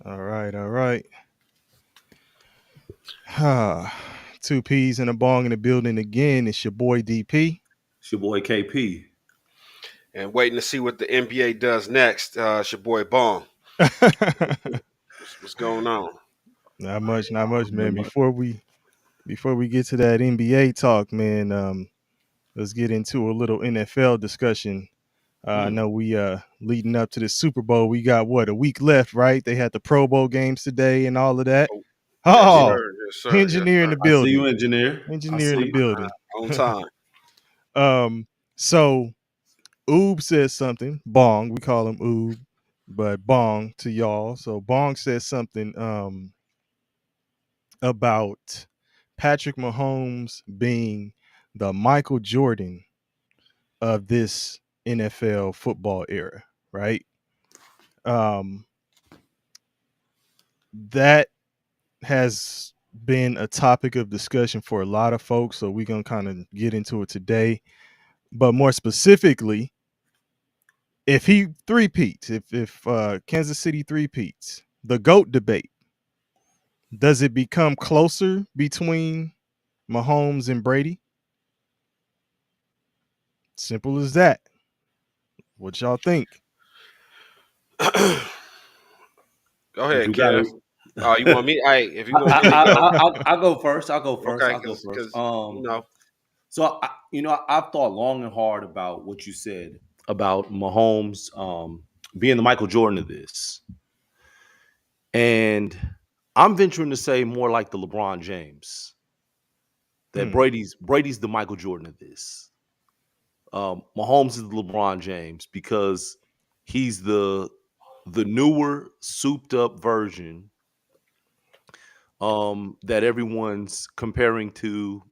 All right, all right. Two P's and a bong in the building again. It's your boy DP. It's your boy KP. And waiting to see what the NBA does next. It's your boy Bong. What's going on? Not much, man. Before we get to that NBA talk, man, let's get into a little NFL discussion. I know we leading up to the Super Bowl. We got what, a week left, right? They had the Pro Bowl games today and all of that. Oh, yes, Yeah, Oh, sir. Yes, sir. Yes, engineer in sir. the I see building. you, engineer. I Engineer in see the you. building. On time. So Oob says something. Bong, we call him Oob, but Bong to y'all. So Bong says something about Patrick Mahomes being the Michael Jordan of this NFL football era, right? Um, that has been a topic of discussion for a lot of folks, so we're gonna kind of get into it today. But more specifically, if he three-peats, if Kansas City three-peats, the GOAT debate, does it become closer between Mahomes and Brady? Simple as that. What y'all think? Go But ahead, you got Kev. to. Oh, you want me? Hey, if you want me to I, go, I'll go first. I'll go first. okay, I'll go first. because I've thought long and hard about what you said about Mahomes being the Michael Jordan of this, and I'm venturing to say more like the LeBron James. That Hmm. Brady's the Michael Jordan of this. Mahomes is the LeBron James because he's the newer, souped up version that everyone's comparing to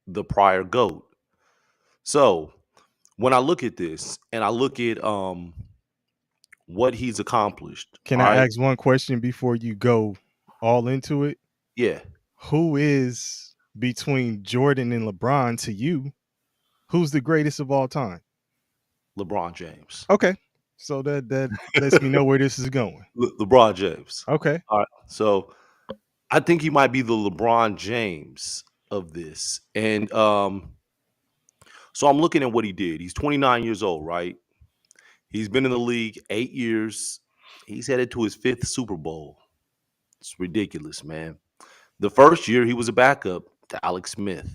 the prior GOAT. So when I look at this and I look at what he's accomplished, Can all I right, ask one question before you go all into it? yeah, Who is between Jordan and LeBron to you? Who's the greatest of all time? LeBron James, Okay. So that lets me know where this is going. LeBron James. Okay. All right, so I think he might be the LeBron James of this, and so I'm looking at what he did. He's 29 years old, right? He's been in the league 8 years. He's headed to his fifth Super Bowl. It's ridiculous, man. The first year he was a backup to Alex Smith.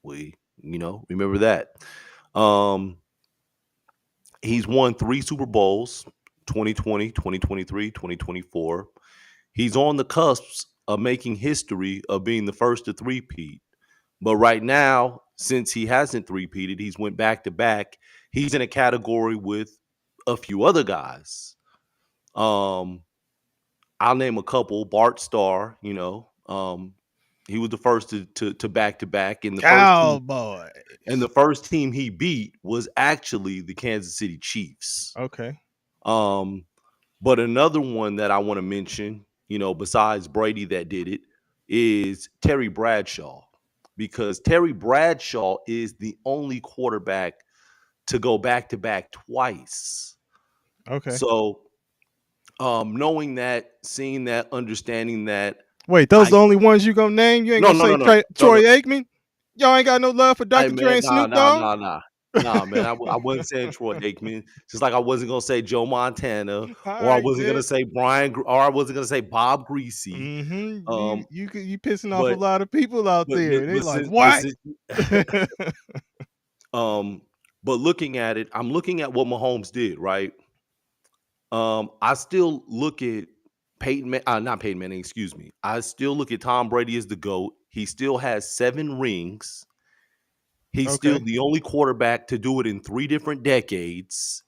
We remember that. Um, he's won 3 Super Bowls: 2020, 2023, 2024. He's on the cusp of making history of being the first to three-peat. But right now, since he hasn't three-peated, he's went back to back. He's in a category with a few other guys. Um, I'll name a couple. Bart Starr, he was the first to back to back, and Cowboy. the first team he beat was actually the Kansas City Chiefs. Okay. Um, but another one that I want to mention, besides Brady that did it, is Terry Bradshaw, because Terry Bradshaw is the only quarterback to go back to back twice. Okay. So, knowing that, seeing that, understanding that, Wait, those I the only ones you gonna name? You ain't no gonna no say no no no Troy no. Aikman? Y'all ain't got no love for Hey Dr. Dre man, and nah Snoop nah Dogg? nah nah. Nah, man, I wasn't saying Troy Aikman. Just like I wasn't gonna say Joe Montana, All or I right, wasn't gonna then. say or I wasn't gonna say Bob Greasy. You Um, you pissing off a but lot of people out but but there. They but like, since but what? since um but looking at it, I'm looking at what Mahomes did, right? I still look at not Peyton Manning, excuse me. I still look at Tom Brady as the GOAT. He still has 7 rings. He's still Okay. the only quarterback to do it in 3 different decades.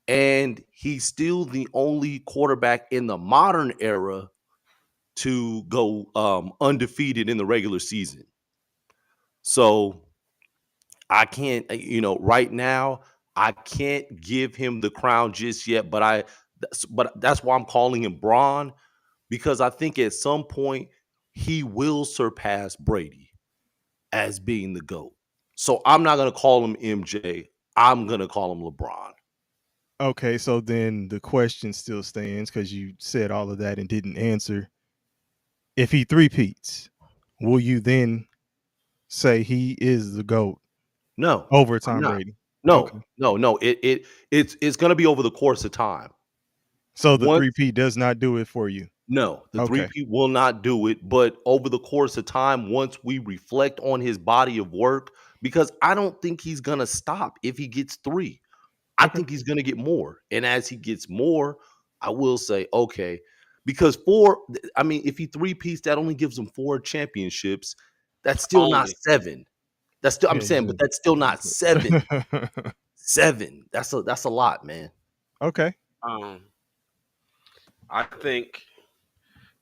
And he's still the only quarterback in the modern era to go undefeated in the regular season. So I can't, right now, I can't give him the crown just yet. But that's why I'm calling him Braun, because I think at some point he will surpass Brady as being the GOAT. So I'm not gonna call him MJ. I'm gonna call him LeBron. Okay, so then the question still stands because you said all of that and didn't answer. If he three-peats, will you then say he is the GOAT No, over I'm Tom not. Brady? No, Okay. no, no. It's gonna be over the course of time. So the Once three-peat does not do it for you. No, the Okay. three-peat will not do it, but over the course of time, once we reflect on his body of work, because I don't think he's gonna stop if he gets 3. I Okay. think he's gonna get more, and as he gets more, I will say, okay, because 4 I mean, if he three-peats, that only gives him 4 championships. That's still not Only. 7. That's still I'm Yeah, you saying, but said that's still not you 7. said 7. That's a lot, man. Okay. Um, I think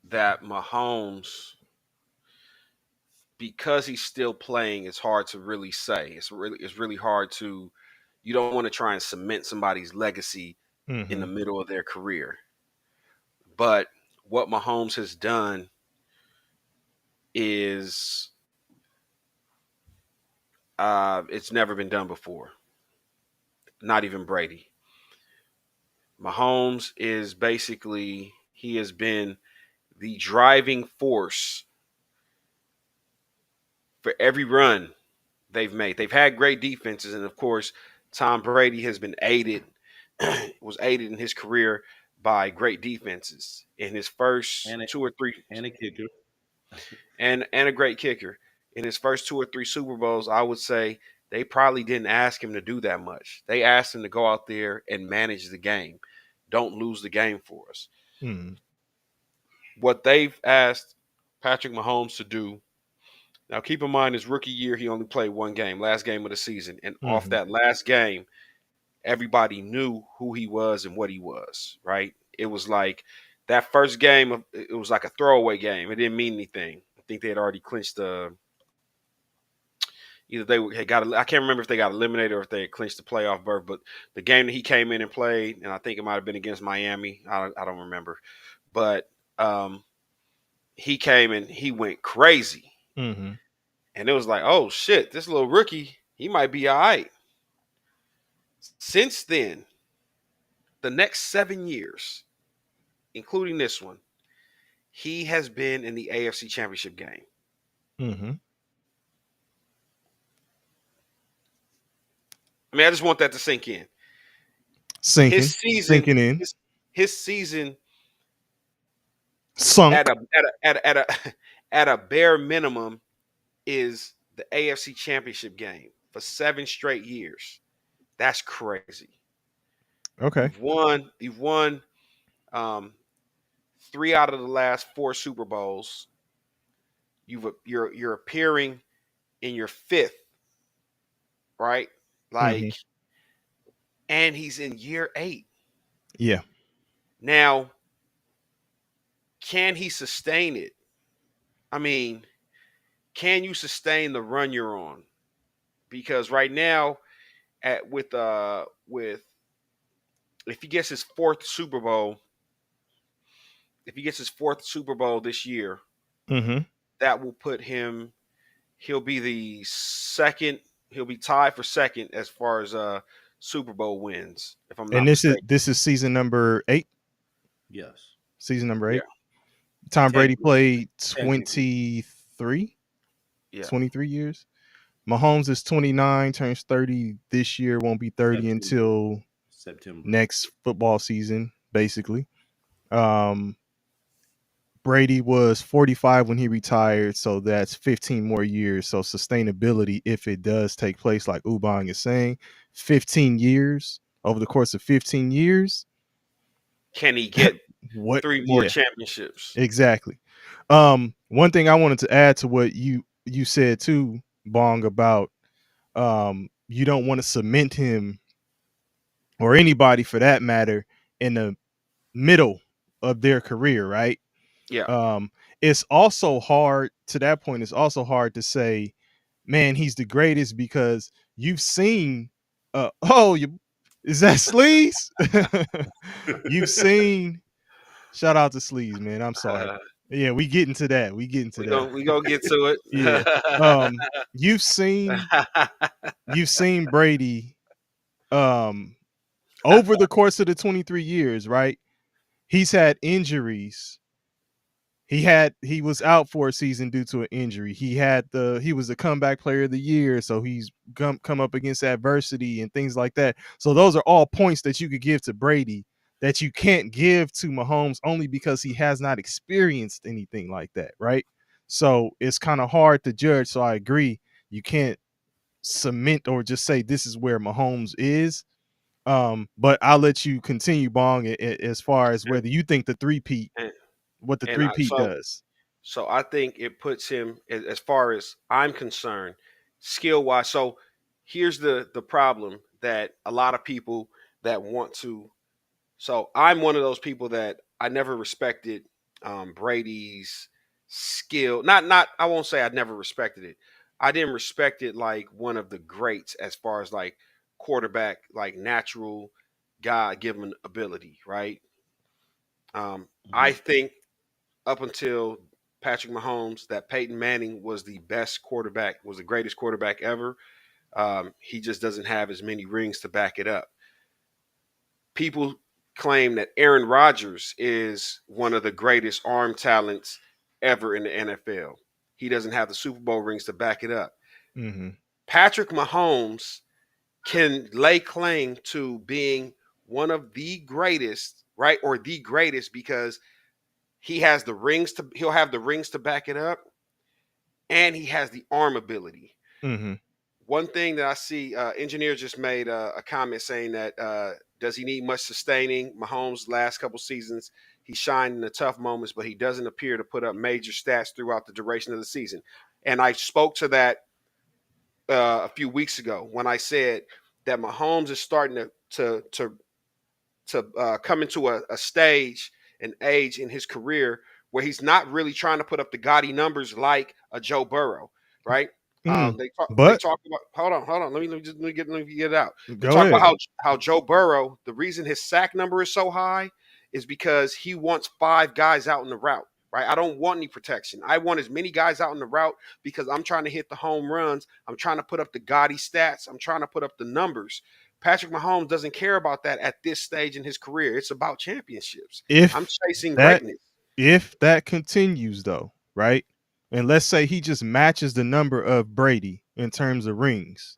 that Mahomes, because he's still playing, it's hard to really say. It's really hard to. You don't want to try and cement somebody's legacy in the Mhm. middle of their career. But what Mahomes has done is it's never been done before. Not even Brady. Mahomes is basically he has been the driving force for every run they've made. They've had great defenses, and of course, Tom Brady has been aided was aided in his career by great defenses in his first And a two or three and a kicker. and a great kicker. In his first 2 or 3 Super Bowls, I would say they probably didn't ask him to do that much. They asked him to go out there and manage the game. Don't lose the game for us. Mhm. What they've asked Patrick Mahomes to do. Now, keep in mind, his rookie year, he only played one game, last game of the season. And off Mhm. that last game, everybody knew who he was and what he was, right? It was like that first game, it was like a throwaway game. It didn't mean anything. I think they had already clinched either they had got, I can't remember if they got eliminated or if they had clinched the playoff berth, but the game that he came in and played, and I think it might have been against Miami. I don't remember. But he came and he went crazy. Mhm. And it was like, oh shit, this little rookie, he might be all right. Since then, the next 7 years, including this one, he has been in the AFC Championship game. Mhm. I mean, I just want that to sink in. His Sinking, season, sinking in, his season at sunk. a at a bare minimum is the AFC Championship game for 7 straight years. That's crazy. Okay. You've won um, 3 out of the last 4 Super Bowls. You're appearing in your fifth, right? Mhm. Like, and he's in year 8 Yeah. now. Can he sustain it? I mean, can you sustain the run you're on? Because right now, at with if he gets his fourth Super Bowl, if he gets his fourth Super Bowl this year, Mhm. that will put him. He'll be the second. He'll be tied for second as far as Super Bowl wins, if I'm And not mistaken. this is season number 8. Yes. Season number Yeah, 8. Tom Brady Technically. played Technically. 23, yeah. 23 years. Mahomes is 29, turns 30 this year, won't be 30 September. until September. next football season, basically. Um, Brady was 45 when he retired, so that's 15 more years. So sustainability, if it does take place, like Ubang is saying, 15 years over the course of 15 years. Can he get What? 3 more Yeah, championships? exactly. One thing I wanted to add to what you said too, Bong, about you don't want to cement him or anybody for that matter in the middle of their career, right? Yeah. Um, it's also hard to that point. It's also hard to say, man, he's the greatest because you've seen. Oh, you is that Sleaze? You've seen. Shout out to Sleaze, man. I'm sorry. Yeah, we get into that. We get into we that. gonna we gonna get to Yeah. it. Um, you've seen you've seen Brady um over the course of the 23 years, right? He's had injuries. He was out for a season due to an injury. He was the comeback player of the year, so he's come up against adversity and things like that. So those are all points that you could give to Brady that you can't give to Mahomes only because he has not experienced anything like that, right? So it's kind of hard to judge. So I agree, you can't cement or just say this is where Mahomes is. But I'll let you continue, Bong, as far as whether you think the three-peat, and what the and three-peat does. so I think it puts him, as far as I'm concerned, skill wise. So here's the problem that a lot of people that want to. So I'm one of those people that I never respected Brady's skill. Not I won't say I never respected it. I didn't respect it like one of the greats as far as like quarterback, like natural God given ability, right? I Mhm. think up until Patrick Mahomes that Peyton Manning was the best quarterback, was the greatest quarterback ever. He just doesn't have as many rings to back it up. People claim that Aaron Rodgers is one of the greatest arm talents ever in the NFL. He doesn't have the Super Bowl rings to back it up. Mm-hmm. Patrick Mahomes can lay claim to being one of the greatest, right? Or the greatest because he'll have the rings to back it up, and he has the arm ability. Mm-hmm. One thing that I see, engineer just made a comment saying that does he need much sustaining? Mahomes' last couple seasons, he shined in the tough moments, but he doesn't appear to put up major stats throughout the duration of the season. And I spoke to that a few weeks ago when I said that Mahomes is starting to come into a stage, an age in his career where he's not really trying to put up the gaudy numbers like a Joe Burrow, right? Mm. They But talk about hold on, let me get it out. They go talk about ahead. how Joe Burrow, the reason his sack number is so high is because he wants five guys out in the route. Right, I don't want any protection. I want as many guys out in the route because I'm trying to hit the home runs. I'm trying to put up the gaudy stats. I'm trying to put up the numbers. Patrick Mahomes doesn't care about that at this stage in his career. It's about championships. I'm If chasing that greatness. if that continues though, right? And let's say he just matches the number of Brady in terms of rings,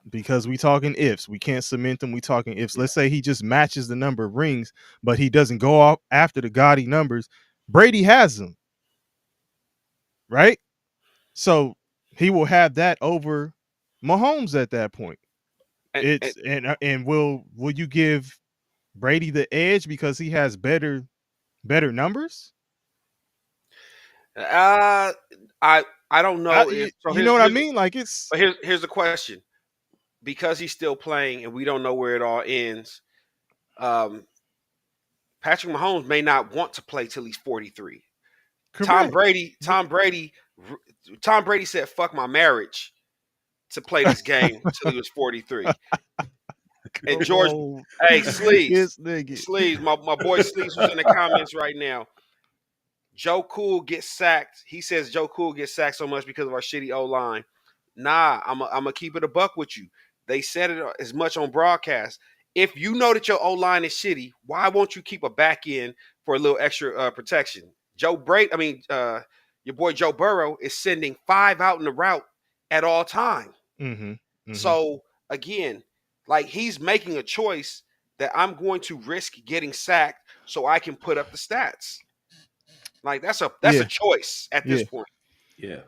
because we talking ifs. We can't cement them. We talking ifs. Yeah. Let's say he just matches the number of rings, but he doesn't go off after the gaudy numbers. Brady has them, right? So he will have that over Mahomes at that point. And And will you give Brady the edge because he has better numbers? uh, I don't know if so. You know what I Here's mean? Like it's but here's the question. Because he's still playing and we don't know where it all ends. Um, Patrick Mahomes may not want to play till he's 43. Tom correct. Brady, Tom Brady, Tom Brady said, "Fuck my marriage" to play this game till he was 43. And Come George, on, hey, Sleeves, this nigga. Sleeves, my boy Sleeves was in the comments right now. Joe Cool gets sacked. He says Joe Cool gets sacked so much because of our shitty O line. Nah, I'm gonna keep it a buck with you. They said it as much on broadcast. If you know that your O line is shitty, why won't you keep a back end for a little extra protection? Your boy Joe Burrow is sending five out in the route at all time. Mm-hmm. Mm-hmm. So again, like he's making a choice that I'm going to risk getting sacked so I can put up the stats. Like that's a Yeah. choice at this Yeah. point. Yeah.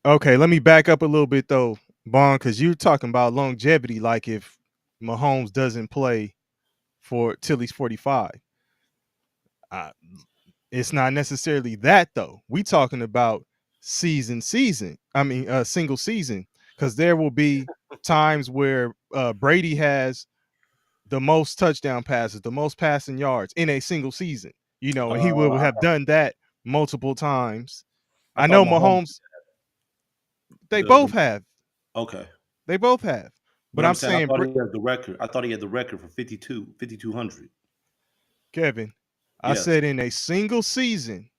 Okay, let me back up a little bit though, Bond, because you're talking about longevity. Like if Mahomes doesn't play for till he's 45, uh, it's not necessarily that though. We talking about season. I mean, single season, because there will be times where Brady has the most touchdown passes, the most passing yards in a single season. You know, and he Uh, will have done that multiple times. I I thought know Mahomes Mahomes. They the both have. okay, They both have. but But I'm I'm saying I saying, thought he had the record. I thought he had the record for 5,200. Kevin, I Yes. said in a single season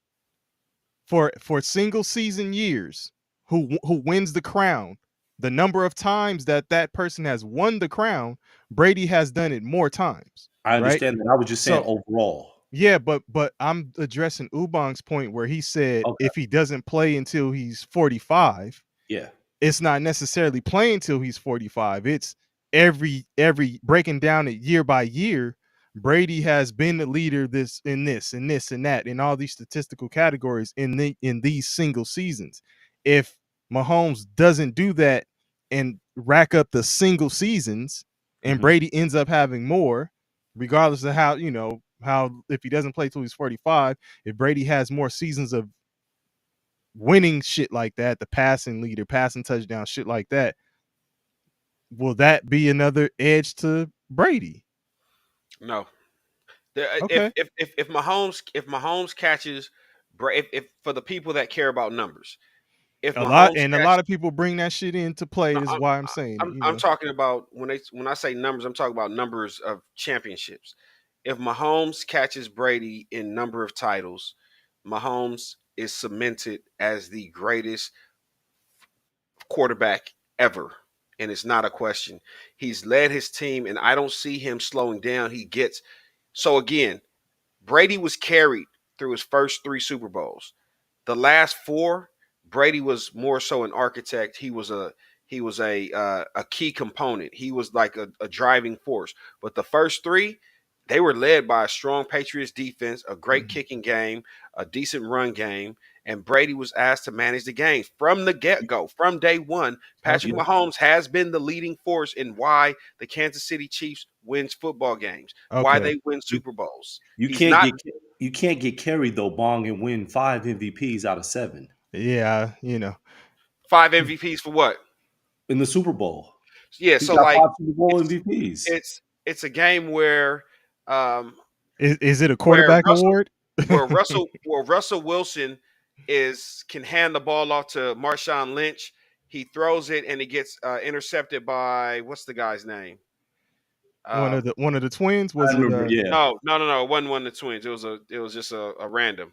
for single season years, who wins the crown? The number of times that that person has won the crown, Brady has done it more times, I right? understand that. I was just saying So overall. yeah, but I'm addressing Ubang's point where he said Okay. if he doesn't play until he's 45, Yeah. it's not necessarily playing till he's 45. It's every breaking down it year by year. Brady has been the leader this and that in all these statistical categories in these single seasons. If Mahomes doesn't do that and rack up the single seasons, and Hmm. Brady ends up having more, regardless of how how if he doesn't play till he's 45, if Brady has more seasons of winning shit like that, the passing leader, passing touchdown, shit like that, will that be another edge to Brady? No. Okay. If Mahomes catches, if for the people that care about numbers, if A Mahomes lot catch, of people bring that shit into play. no, Is why I'm saying it, I'm talking about when I say numbers, I'm talking about numbers of championships. If Mahomes catches Brady in number of titles, Mahomes is cemented as the greatest quarterback ever. And it's not a question. He's led his team, and I don't see him slowing down. So again, Brady was carried through his first three Super Bowls. The last four, Brady was more so an architect. He was a key component. He was like a driving force. But the first three, they were led by a strong Patriots defense, a great Mhm. kicking game, a decent run game, and Brady was asked to manage the game from the get go, from day one. Patrick Okay. You Mahomes has been the leading force in why the Kansas City Chiefs wins football games, why Okay. they win you Super Bowls. you He's can't not get carried though, Bong, and win 5 MVPs out of 7 Yeah. five MVPs for what? in the Super Bowl. Yeah, He so got like 5 Super Bowl it's MVPs. it's a game um Is it a where quarterback Russell award? where Russell Wilson is can hand the ball off to Marshawn Lynch. He throws it and it gets intercepted by what's the guy's name? Um, One of the twins I was it? remember, yeah. no. It wasn't one of the twins. It was just a random.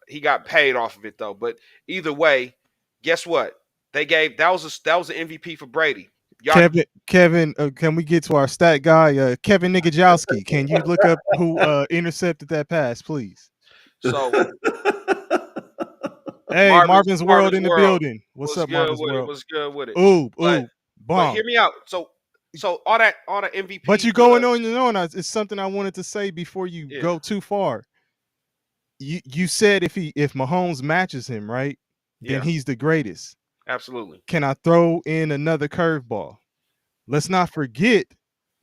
He got paid off of it though. But either way, guess what? They gave that was an MVP for Brady. Y'all, Kevin, can we get to our stat guy, Kevin Nigajowski? Can you look up who intercepted that pass, please? so Hey, Marvin's World Marvin's in the World building. What's was up, good Marvin's with it. World? Was good with it. Ooh, But ooh, but bomb. hear me out. So all that But MVP you good. going on and on. It's something I wanted to say before you Yeah, go too far. You said if Mahomes matches him, right, then yeah, he's the greatest. absolutely. Can I throw in another curveball? Let's not forget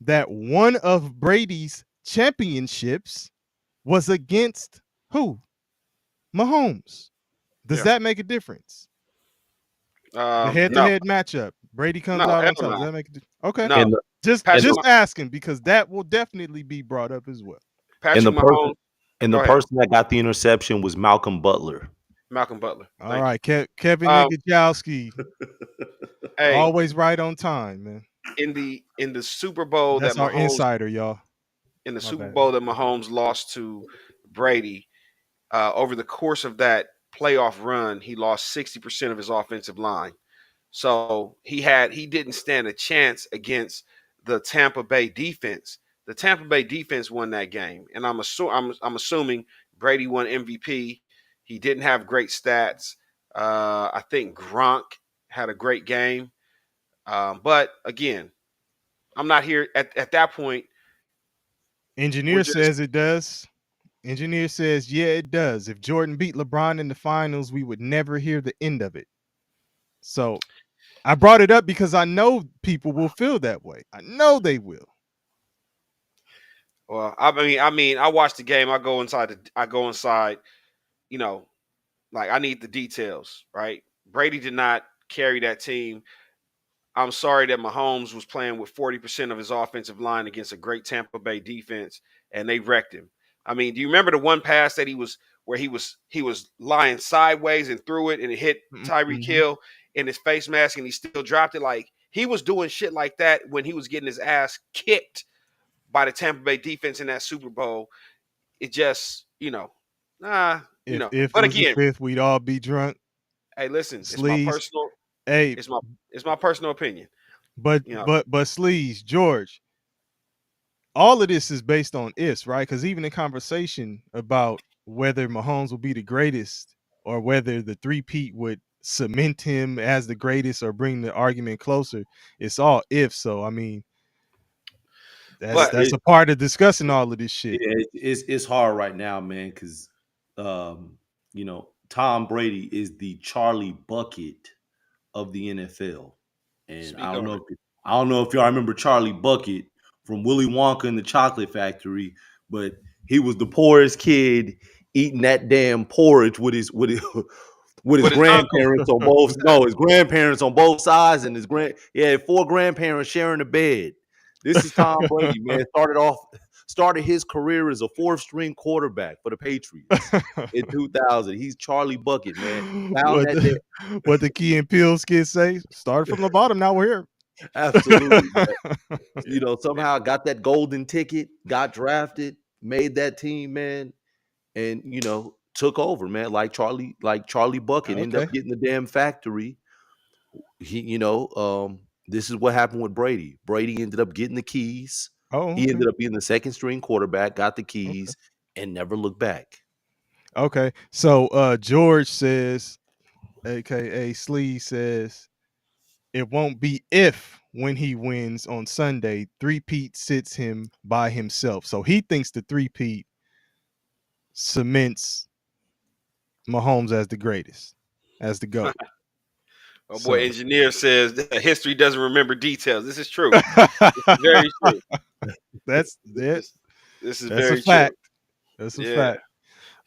that one of Brady's championships was against who? Mahomes. Does Yeah. that make a difference? The No, head-to-head matchup. Brady comes no, out on hell top. Does no, that make a Okay. no. and the and Patrick the Just asking because that will definitely be brought up as well. and Patrick the person Mahomes. and the Go ahead, person that got the interception was Malcolm Butler. Malcolm Butler. All Thank you. right, Kevin Um, Nigajowski, hey, always right on time, man. in the Super Bowl that That's our Mahomes insider, y'all. in the My Super bad. Bowl that Mahomes lost to Brady, over the course of that playoff run, he lost 60% of his offensive line. So he didn't stand a chance against the Tampa Bay defense. The Tampa Bay defense won that game, and I'm assuming Brady won MVP. He didn't have great stats. I think Gronk had a great game, but again, I'm not here at that point. We're Engineer just says it does. Engineer says, yeah, it does. If Jordan beat LeBron in the finals, we would never hear the end of it. So I brought it up because I know people will feel that way. I know they will. well. I watch the game. I go inside. You know, like I need the details. Right? Brady did not carry that team. I'm sorry that Mahomes was playing with 40% of his offensive line against a great Tampa Bay defense, and they wrecked him. I mean, do you remember the one pass that he was lying sideways and threw it and it hit Tyreek Mm-hmm. Hill in his face mask and he still dropped it? Like he was doing shit like that when he was getting his ass kicked by the Tampa Bay defense in that Super Bowl. It just, nah. If it But was the again, fifth, we'd all be drunk. hey, listen, it's my Sleaze. personal. Hey, It's my it's my personal opinion. but You know, Sleaze, George, all of this is based on ifs, right? Because even in conversation about whether Mahomes will be the greatest or whether the three-peat would cement him as the greatest or bring the argument closer, it's all ifs. So I mean, that's but that's a part of discussing all of this shit. Yeah, it's hard right now, man, because Tom Brady is the Charlie Bucket of the NFL, and speak on it. I don't know if y'all remember Charlie Bucket from Willy Wonka and the Chocolate Factory, but he was the poorest kid eating that damn porridge with his With his uncle. grandparents on both his grandparents on both sides and his grand he had four grandparents sharing a bed. This is Tom Brady, man. Started his career as a fourth string quarterback for the Patriots in 2000. He's Charlie Bucket, man. Found what that day. the what the Key and Peele skit say? Started from the bottom, now we're Absolutely. here. Somehow got that golden ticket, got drafted, made that team, man, and took over, man, like Charlie Bucket, ended Okay. up getting the damn factory. This is what happened with Brady. Brady ended up getting the keys. Oh, He okay. ended up being the second string quarterback, got the Okay. keys, and never looked back. Okay. So George says, aka Slee says, it won't be if when he wins on Sunday, three-peat sits him by himself. So he thinks the three-peat cements Mahomes as the greatest, as the GOAT. Oh boy, So engineer says that history doesn't remember details. This is true. This is very true. that's This it. is this is That's a very true. fact. That's a Yeah. fact.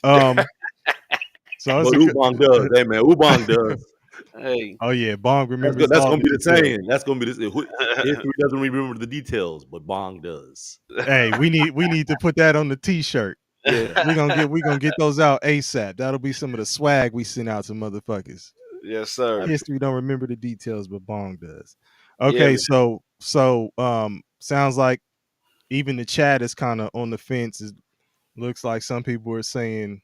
Um, so it's But a good. Ubang does. Hey man, Ubang does. Hey. Oh yeah, Bong That's good. remembers That's all gonna the be the details. saying. That's gonna be the history doesn't remember the details, but Bong does. Hey, we need to put that on the T-shirt. Yeah. We gonna get those out ASAP. That'll be some of the swag we send out to motherfuckers. Yes, sir. History don't remember the details, but Bong does. Yeah, Okay, man. so sounds like even the chat is kind of on the fence. It looks like some people are saying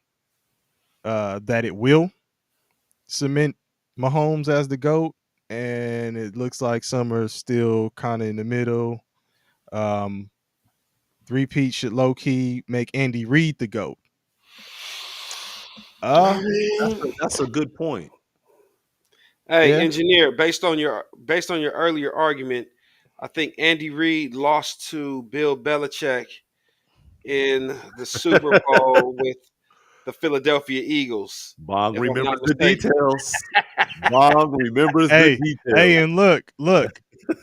that it will cement Mahomes as the GOAT, and it looks like some are still kind of in the middle. Um, Three-peat should low key make Andy Reid the GOAT. I Uh mean, That's a good point. hey, yeah. engineer, based on your earlier argument, I think Andy Reid lost to Bill Belichick in the Super Bowl with the Philadelphia Eagles, Bong if I'm not remembers the mistaken. details. Bong remembers the Hey, details. and look.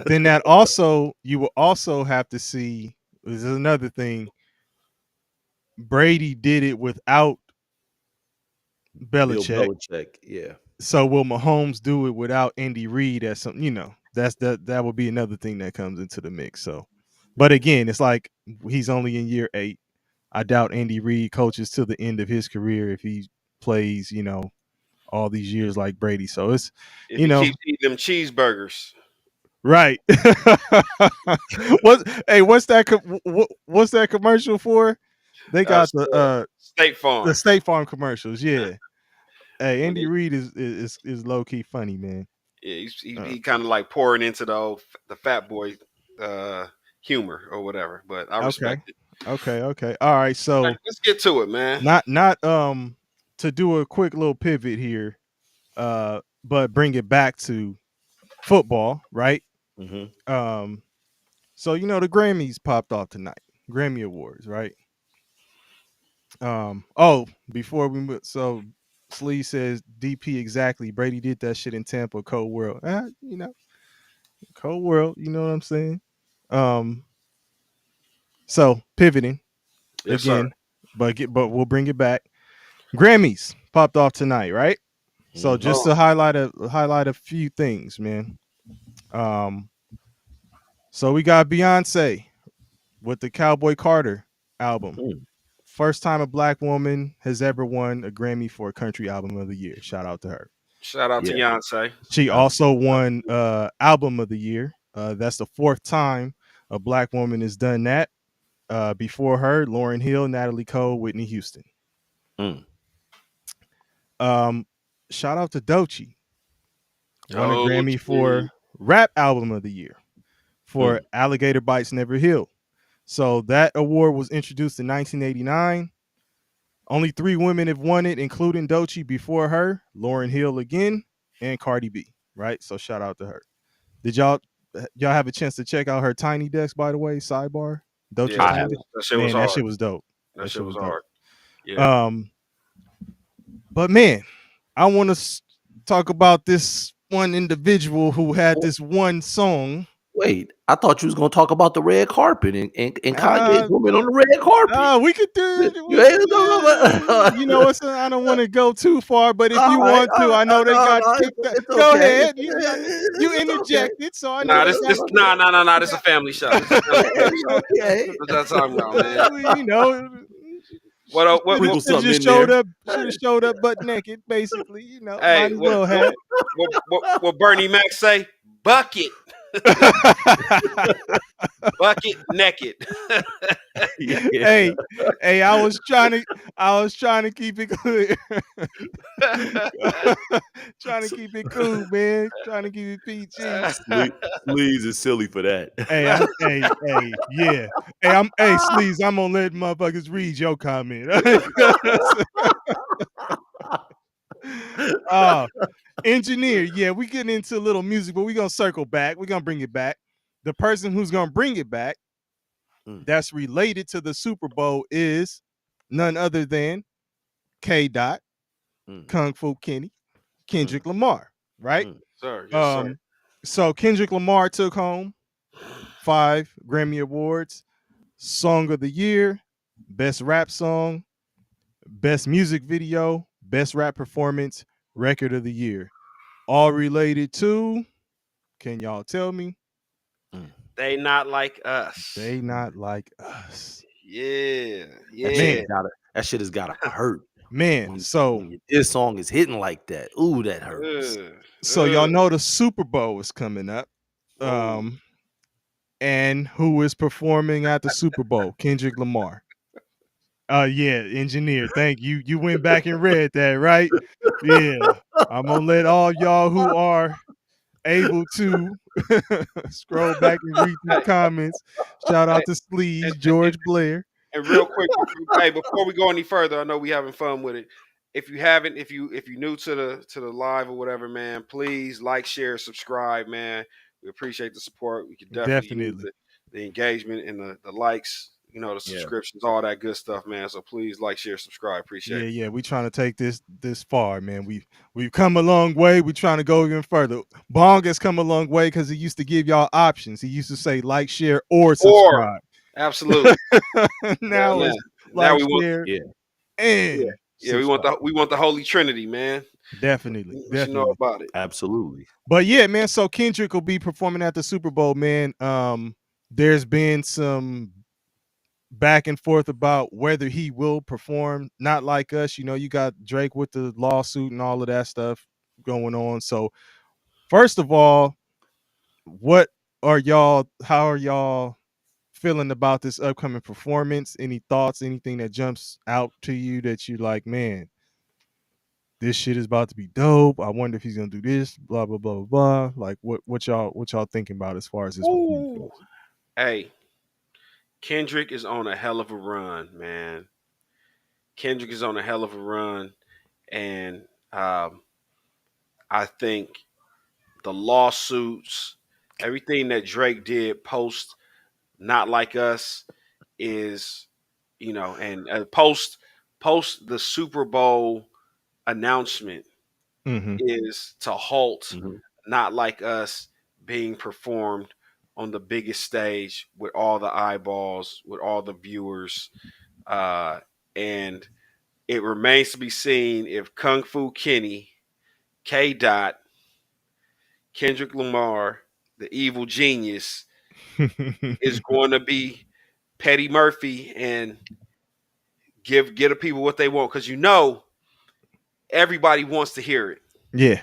Then that also you will also have to see. This is another thing. Brady did it without Bill Belichick. Belichick. Yeah. So will Mahomes do it without Andy Reid as something, that would be another thing that comes into the mix. So but again, it's like he's only in year 8. I doubt Andy Reid coaches till the end of his career if he plays, all these years like Brady. So it's, If you he know, keeps eating them cheeseburgers, right. What's that what's that commercial for? They got State the Farm. State Farm commercials. Yeah. Hey, When Andy they, Reid is low key funny, man. yeah, he, Uh, he kind of like pouring into the fat boy uh, humor or whatever. But I okay. respect it. Okay. All right. All right, So let's get to it, man. not to do a quick little pivot here, but bring it back to football, right? Hmm. Um, so the Grammys popped off tonight. Grammy Awards, right? Oh, before we move, so Slee says DP exactly. Brady did that shit in Tampa, cold world. Cold world. You know what I'm saying? Um, so pivoting Yes, sir. again, but we'll bring it back. Grammys popped off tonight, right? So Hmm. just Oh, to highlight a few things, man. Um, so we got Beyonce with the Cowboy Carter album. First time a black woman has ever won a Grammy for a country album of the year. Shout out to her. shout out to Yeah. Beyonce. She That's also won album of the year. That's the fourth time a black woman has done that. Before her, Lauryn Hill, Natalie Cole, Whitney Houston. mm. Um, Shout out to Doechii. Won a Oh, Grammy gee. for Rap Album of the Year for Mm. Alligator Bites Never Heal. So that award was introduced in 1989. Only 3 women have won it, including Doechii before her, Lauryn Hill again, and Cardi B. Right, so shout out to her. Did y'all have a chance to check out her Tiny Desk? By the way, sidebar, Yeah, Doechii's I that Tiny shit have. was, Desk. that shit was Man, that hard. shit was dope. That That shit shit was was dope. hard. Yeah. Um, but man, I want to talk about this one individual who had this one song. Wait, I thought you was gonna talk about the red carpet and Kanye's Uh, woman on the red carpet. we could do. You ain't talking about. You know, I don't want to go too far, but if you want All to, right, I know they no, got no, kicked out. it's Go okay. ahead. You It's okay. interjected, so I know Nah, they this got this kicked. nah. This is a family show. This is a family It's show. okay. What y'all talking about, man? You know, What she what should what Sprinkle have something just in there. showed up butt naked, basically. You know, might hey, as well have. what Bernie Mac say? Bucket. Bucket naked. Yeah. Hey, hey, I was trying to keep it clear. Trying to keep it cool, man. Trying to keep it PG. Sleeves is silly for that. Yeah. Sleaze, I'm gonna let motherfuckers read your comment. uh Engineer, yeah, we getting into a little music, but we're gonna circle back. We're gonna bring it back. The person who's gonna bring it back Mm, that's related to the Super Bowl is none other than K. Dot, mm, Kung Fu Kenny, mm, Kendrick Lamar, right? mm, Sir, yes, sir. Um, so Kendrick Lamar took home 5 Grammy Awards: Song of the Year, Best Rap Song, Best Music Video, Best Rap Performance, Record of the Year. All related to, can y'all tell me? mm. They not like us. They Not Like Us. Yeah, That shit yeah. Man, has gotta that shit has gotta hurt man. when this song is hitting like that. Ooh, that hurts. Ugh, So y'all ugh. know the Super Bowl is coming up. Oh, Um, and who is performing at the Super Bowl? Kendrick Lamar. Yeah, engineer. Thank you. You went back and read that, right? Yeah. I'm gonna let all y'all who are able to scroll back and read these hey, comments. Shout hey, out to and, Sleeves, and, George Blair. and real quick, hey, before we go any further, I know we having fun with it. If you haven't, if you new to the live or whatever, man, please like, share, subscribe, man. We appreciate the support. We could definitely use Definitely. the engagement and the likes, the Yeah. subscriptions, all that good stuff, man. So please like, share, subscribe. Appreciate Yeah, it. yeah. We trying to take this far, man. We've come a long way. We trying to go even further. Bong has come a long way because he used to give y'all options. He used to say like, share, or Or subscribe. absolutely, Now now it's now like, we want, share, Yeah. yeah, and yeah, subscribe. we want the Holy Trinity, man. Definitely, What you know definitely. about it? Absolutely. But yeah, man. So Kendrick will be performing at the Super Bowl, man. There's been some back and forth about whether he will perform. Not like us, you got Drake with the lawsuit and all of that stuff going on. So first of all, what how are y'all feeling about this upcoming performance? Any thoughts, anything that jumps out to you that you like, man, this shit is about to be dope. I wonder if he's gonna do this, blah blah blah blah blah. Like what y'all thinking about as far as this performance Ooh, goes? hey, Kendrick is on a hell of a run, man. Kendrick is on a hell of a run, and I think the lawsuits, everything that Drake did post "Not Like Us" is, and post the Super Bowl announcement Mm-hmm. is to halt Mhm. "Not Like Us" being performed on the biggest stage with all the eyeballs, with all the viewers, and it remains to be seen if Kung Fu Kenny, K. Dot, Kendrick Lamar, the evil genius, is going to be Petty Murphy and give the people what they want, because everybody wants to hear it. Yeah.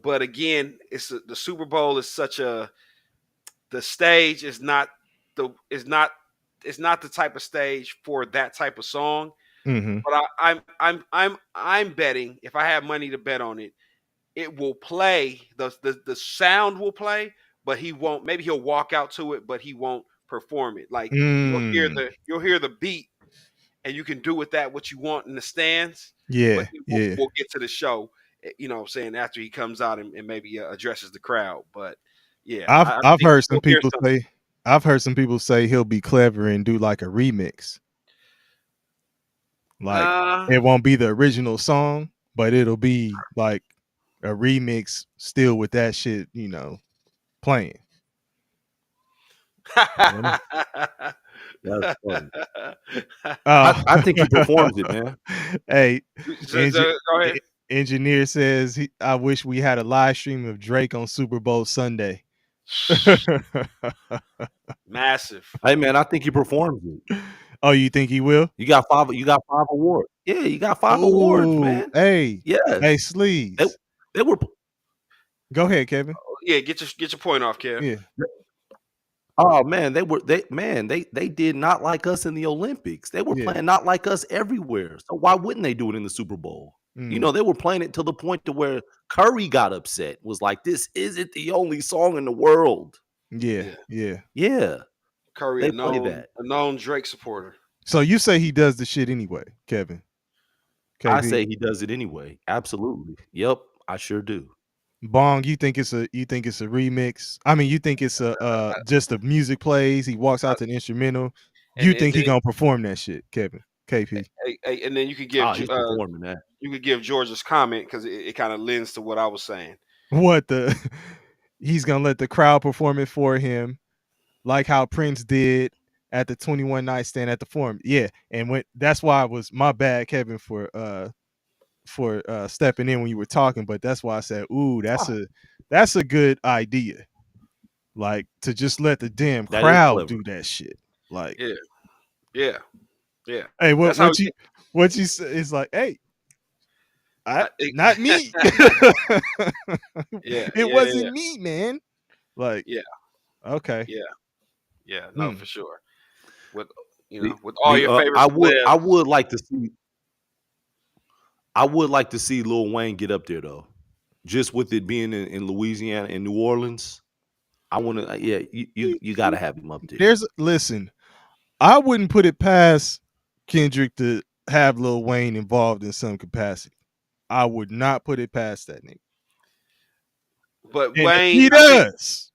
But again, the Super Bowl is such a the stage the is not is not the type of stage for that type of song. Mm-hmm. But I'm betting, if I have money to bet on it, it will play. The sound will play, but he won't. Maybe he'll walk out to it, but he won't perform it. Like Mm, you'll hear the beat, and you can do with that what you want in the stands. But yeah, yeah. we'll get to the show. You know, what I'm saying after he comes out and maybe addresses the crowd. But yeah, I've I I've think heard some we'll hear people something. say I've heard some people say he'll be clever and do like a remix. Like Uh, it won't be the original song, but it'll be like a remix still with that shit, playing. I don't know. That's funny. I think he Oh, performs it, man. hey, engi- Go ahead. engineer says I wish we had a live stream of Drake on Super Bowl Sunday. Massive. Hey, man, I think he performs it. Oh, you think he will? You got 5 awards. Yeah, you got 5 awards, Oh, man. hey, Yes. They Sleeves. they were Go ahead, Kevin. Yeah, get your point off, Kev. Yeah. oh, man, they did Not Like Us in the Olympics. They were Yeah. playing Not Like Us everywhere. So why wouldn't they do it in the Super Bowl? Mm, They were playing it to the point to where Curry got upset, was like, "This isn't the only song in the world." yeah. Yeah, Yeah. Yeah, Curry, they play that. a known Drake supporter. So you say he does the shit anyway, Kevin? I KP? say he does it anyway. Absolutely. Yep, I sure do. Bong, you think it's a remix? I mean, you think it's a just the music plays, he walks I, out to the instrumental. and You and think he then gonna perform that shit, Kevin? KP. and then Oh, he's performing that. you could give George's comment because it kind of lends to what I was saying. What the he's gonna let the crowd perform it for him, like how Prince did at the 21 night stand at the forum. Yeah. And when that's why it was my bad, Kevin, for stepping in when you were talking, but that's why I said, ooh, Oh, that's a good idea. Like to just let the damn that is crowd clever. do that shit. Like, Yeah, yeah, yeah. hey, That's how. what you say is like, hey, I I, it, not me. yeah, It yeah, yeah, wasn't me, man. Like, yeah, okay. yeah, yeah. No, Hmm. for sure. With The with all your favorite I celebs. would like to see Lil Wayne get up there though. Just with it being in Louisiana and New Orleans. I wanna yeah, you gotta have him up there. Listen, I wouldn't put it past Kendrick to have Lil Wayne involved in some capacity. I would not put it past that nigga. But And if Wayne, he I think does,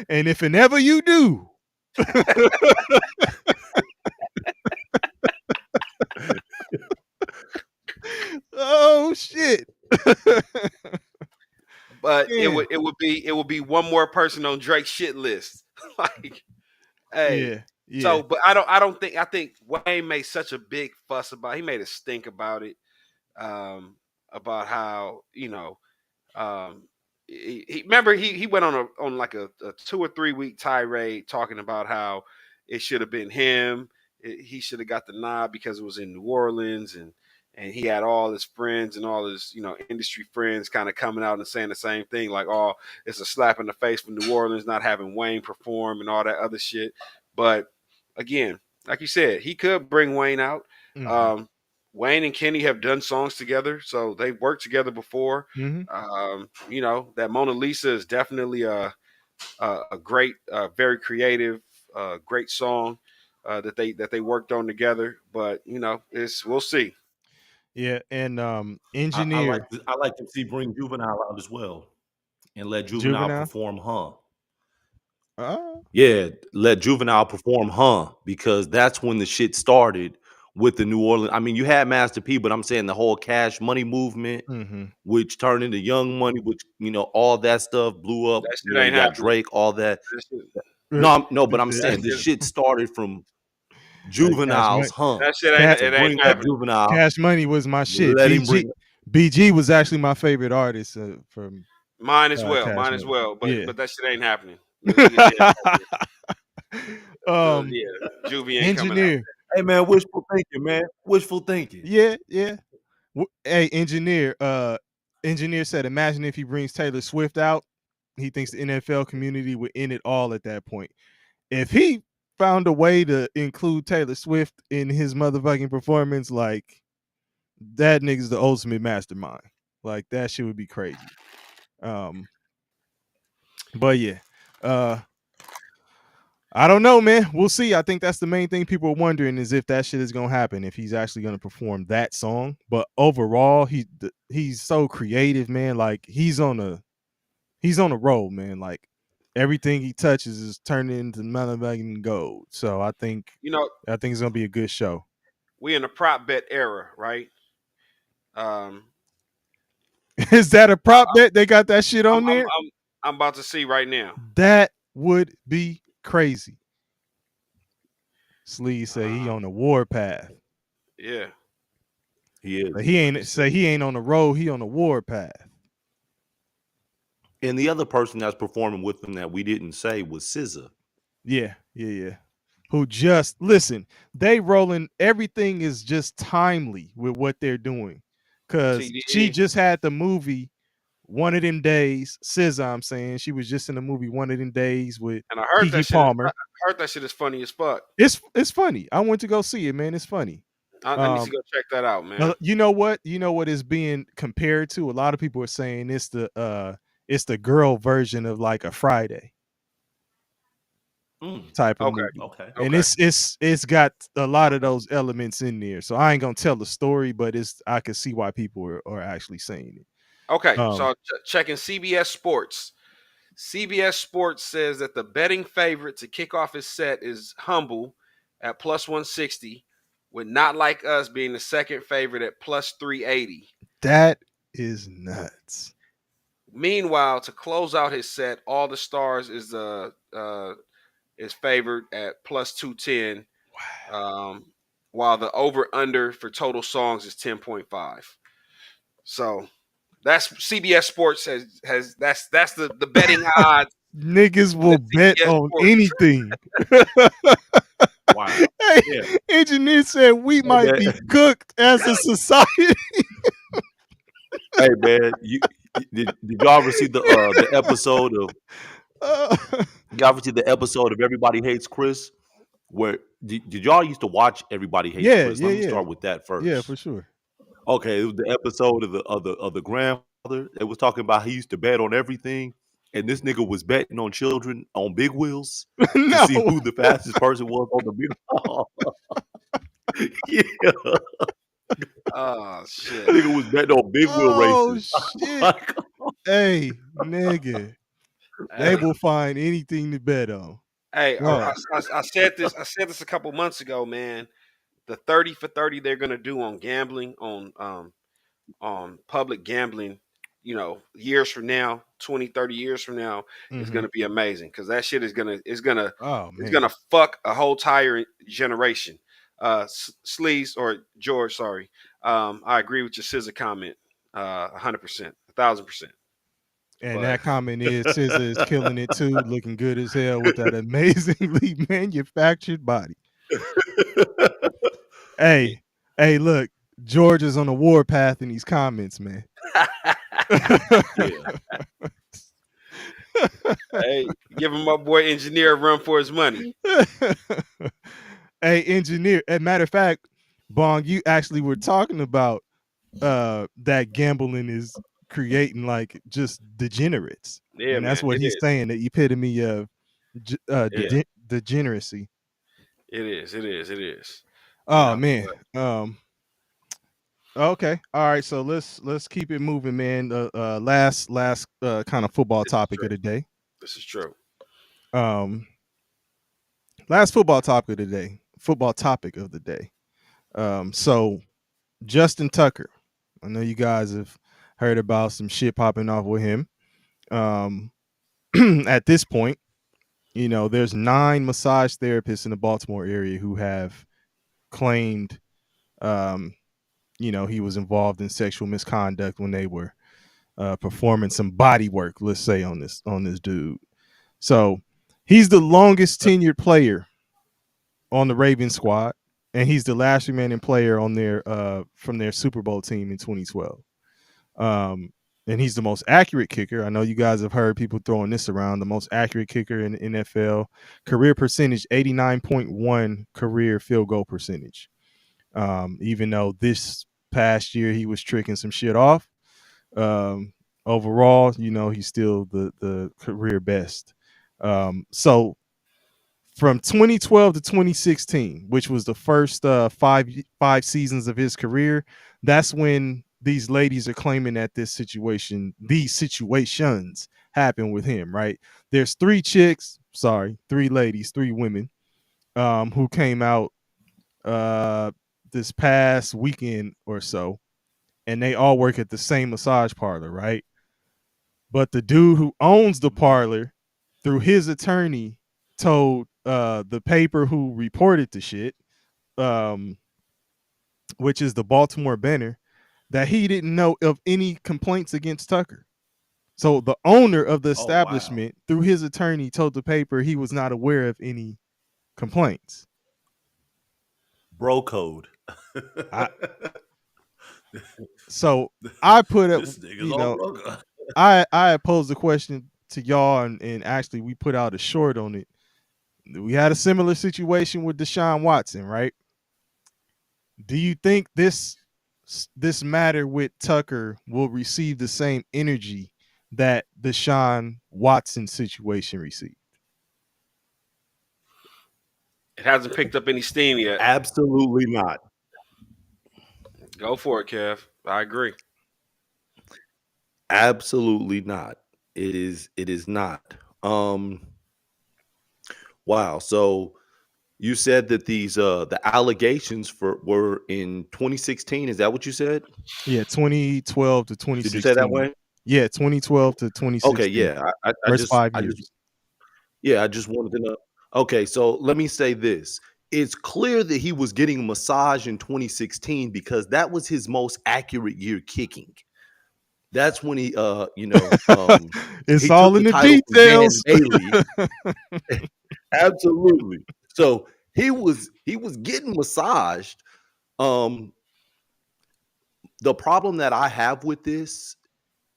and if and ever you do, oh shit. but Man. it would be one more person on Drake's shit list. Like, hey, Yeah, yeah. so but I think Wayne made such a big fuss about. He made a stink about how remember he went on like a 2 or 3 week tirade talking about how it should have been him. He should have got the nod because it was in New Orleans and he had all his friends and all his industry friends kind of coming out and saying the same thing like, oh, it's a slap in the face for New Orleans not having Wayne perform and all that other shit. But again, like you said, he could bring Wayne out. Mhm. Um, Wayne and Kenny have done songs together, so they've worked together before. Mhm. That Mona Lisa is definitely a great, very creative, great song that they worked on together. But it's we'll see. Yeah, and I engineer I like to see bring Juvenile out as well and let Juvenile Juvenile. perform Huh. Uh, Yeah, let Juvenile perform Huh, because that's when the shit started with the New Orleans. I mean, you had Master P, but I'm saying the whole Cash Money movement, mhm. which turned into Young Money, which all that stuff blew up. That shit You ain't got happening. Drake, all that. That shit, No, no, but He I'm said, that saying this shit, shit started from Cash Money. Juvenile's Huh. that shit Cash, So it ain't bring up happening. Juvenile, Cash Money was my shit. let him bring. BG was actually my favorite artist from Cash Mine as Money. well. Yeah. But that shit ain't happening. Let's get damn clear. So um, yeah, Juvie ain't coming out. engineer. Hey man, wishful thinking, man. Wishful thinking. Yeah, yeah. Hey, engineer. Engineer said, imagine if he brings Taylor Swift out. He thinks the NFL community would end it all at that point. If he found a way to include Taylor Swift in his motherfucking performance, like that nigga's the ultimate mastermind. Like that shit would be crazy. Um, but yeah, uh, I don't know, man. We'll see. I think that's the main thing people are wondering is if that shit is gonna happen, if he's actually gonna perform that song. But overall, he's so creative, man. Like he's on a roll, man. Like everything he touches is turning into motherfucking gold. So You know, I think it's gonna be a good show. we in a prop bet era, right? Um, Is that a I, prop bet? They got that shit I'm, on I'm, there? I'm, I'm about to see right now. That would be crazy. Slee say he Uh, on the war path. yeah. He is. But he Like you ain't say said. he ain't on the road, he on the war path. And the other person that's performing with him that we didn't say was SZA. Yeah, yeah, yeah. Who just listen, they rolling everything is just timely with what they're doing. Cause she TDE. just had the movie One of Them Days, SZA, I'm saying. She was just in the movie One of Them Days with And I heard Kiki that shit. I Palmer. heard that shit is funny as fuck. It's funny. I went to go see it, man. It's funny. I need to go check that out, man. You know what? You know what is being compared to? A lot of people are saying it's the girl version of like a Friday Mm, type of Okay. movie. okay. And Okay. it's got a lot of those elements in there. So I ain't gonna tell the story, but it's I can see why people are actually saying it. Okay. Um, So checking CBS Sports. CBS Sports says that the betting favorite to kick off his set is Humble at plus 160, with Not Like Us being the second favorite at plus 380. that is nuts. Meanwhile, to close out his set, All the Stars is favored at plus 210, while the over under for total songs is 10.5. So that's CBS Sports has that's the betting odds Niggas will that bet CBS on Sports. anything. Wow. Hey, Yeah. engineer said we Hey might be man. cooked as a society. Hey man. Did y'all ever see the episode of Uh, y'all ever see the episode of Everybody Hates Chris? Where did y'all used to watch Everybody Hates yeah, Chris? yeah, Let me yeah, start with that yeah, for first. sure. Okay, it was the episode of the grandfather that was talking about he used to bet on everything, and this nigga was betting on children on big wheels to see No. who the fastest person was on the big wheel. Yeah, that Oh shit. nigga was betting on big wheel Oh races. shit. Like, Hey, nigga. They Hey, will find anything to bet on. hey, Oh, I said this. I said this a couple months ago, man. The 30 for 30 they're gonna do on gambling on public gambling, years from now, 20, 30 years from now, is hmm gonna be amazing because that shit is gonna oh it's man. gonna fuck a whole entire generation. Sleaze or George, sorry. I agree with your scissor comment, 100%, 1,000%. And But that comment is SZA is killing it too, looking good as hell with that amazingly manufactured body. Hey, hey, look, George is on a warpath in these comments, man. yeah, hey, giving my boy engineer a run for his money. Hey, engineer. As a matter of fact, Bong, you actually were talking about that gambling is creating like just degenerates. Yeah, And that's man, what it he's is. saying, the epitome of Yeah, degeneracy. it is. It is. It is. You Oh know, man. but Okay. All right. So let's keep it moving, man. Last kind of football this is topic true. of the day. This is true. Um, last football topic of the day. Football topic of the day. So Justin Tucker. I know you guys have heard about some shit popping off with him. Um, at this point, there's 9 massage therapists in the Baltimore area who have claimed, um, he was involved in sexual misconduct when they were performing some body work, let's say on this dude. So he's the longest tenured player on the Ravens squad, and he's the last remaining player on their from their Super Bowl team in 2012. Um, and he's the most accurate kicker. I know you guys have heard people throwing this around. The most accurate kicker in the NFL, career percentage 89.1 career field goal percentage. Even though this past year he was tricking some shit off, Um, Overall, he's still the career best. So from 2012 to 2016, which was the first five seasons of his career, that's when these ladies are claiming that these situations happen with him. Right? There's three ladies, three women, who came out this past weekend or so, and they all work at the same massage parlor, right? But the dude who owns the Mhm. parlor, through his attorney, told the paper who reported the shit, um, which is the Baltimore Banner, that he didn't know of any complaints against Tucker. So the owner of the Oh wow, establishment, through his attorney, told the paper he was not aware of any complaints. bro code. I so I put up, This nigga's you on know, bro code. I posed the question to y'all, and actually we put out a short on it. We had a similar situation with Deshaun Watson, right? Do you think this matter with Tucker will receive the same energy that the Deshaun Watson situation received? It hasn't picked up any steam yet. Absolutely not. Go for it, Kev. I agree. Absolutely not. It is not. Wow. So you said that these the allegations for were in 2016. Is that what you said? Yeah, 2012 to Did you say that 2016. way? Yeah, 2012 to Okay, 2016. yeah. I First just 5 I just years. yeah, I just wanted to know. Okay, so let me say this. It's clear that he was getting a massage in 2016 because that was his most accurate year kicking. That's when It's he took all in the the title from Dan details. Bailey. Absolutely. So he was getting massaged. Um, the problem that I have with this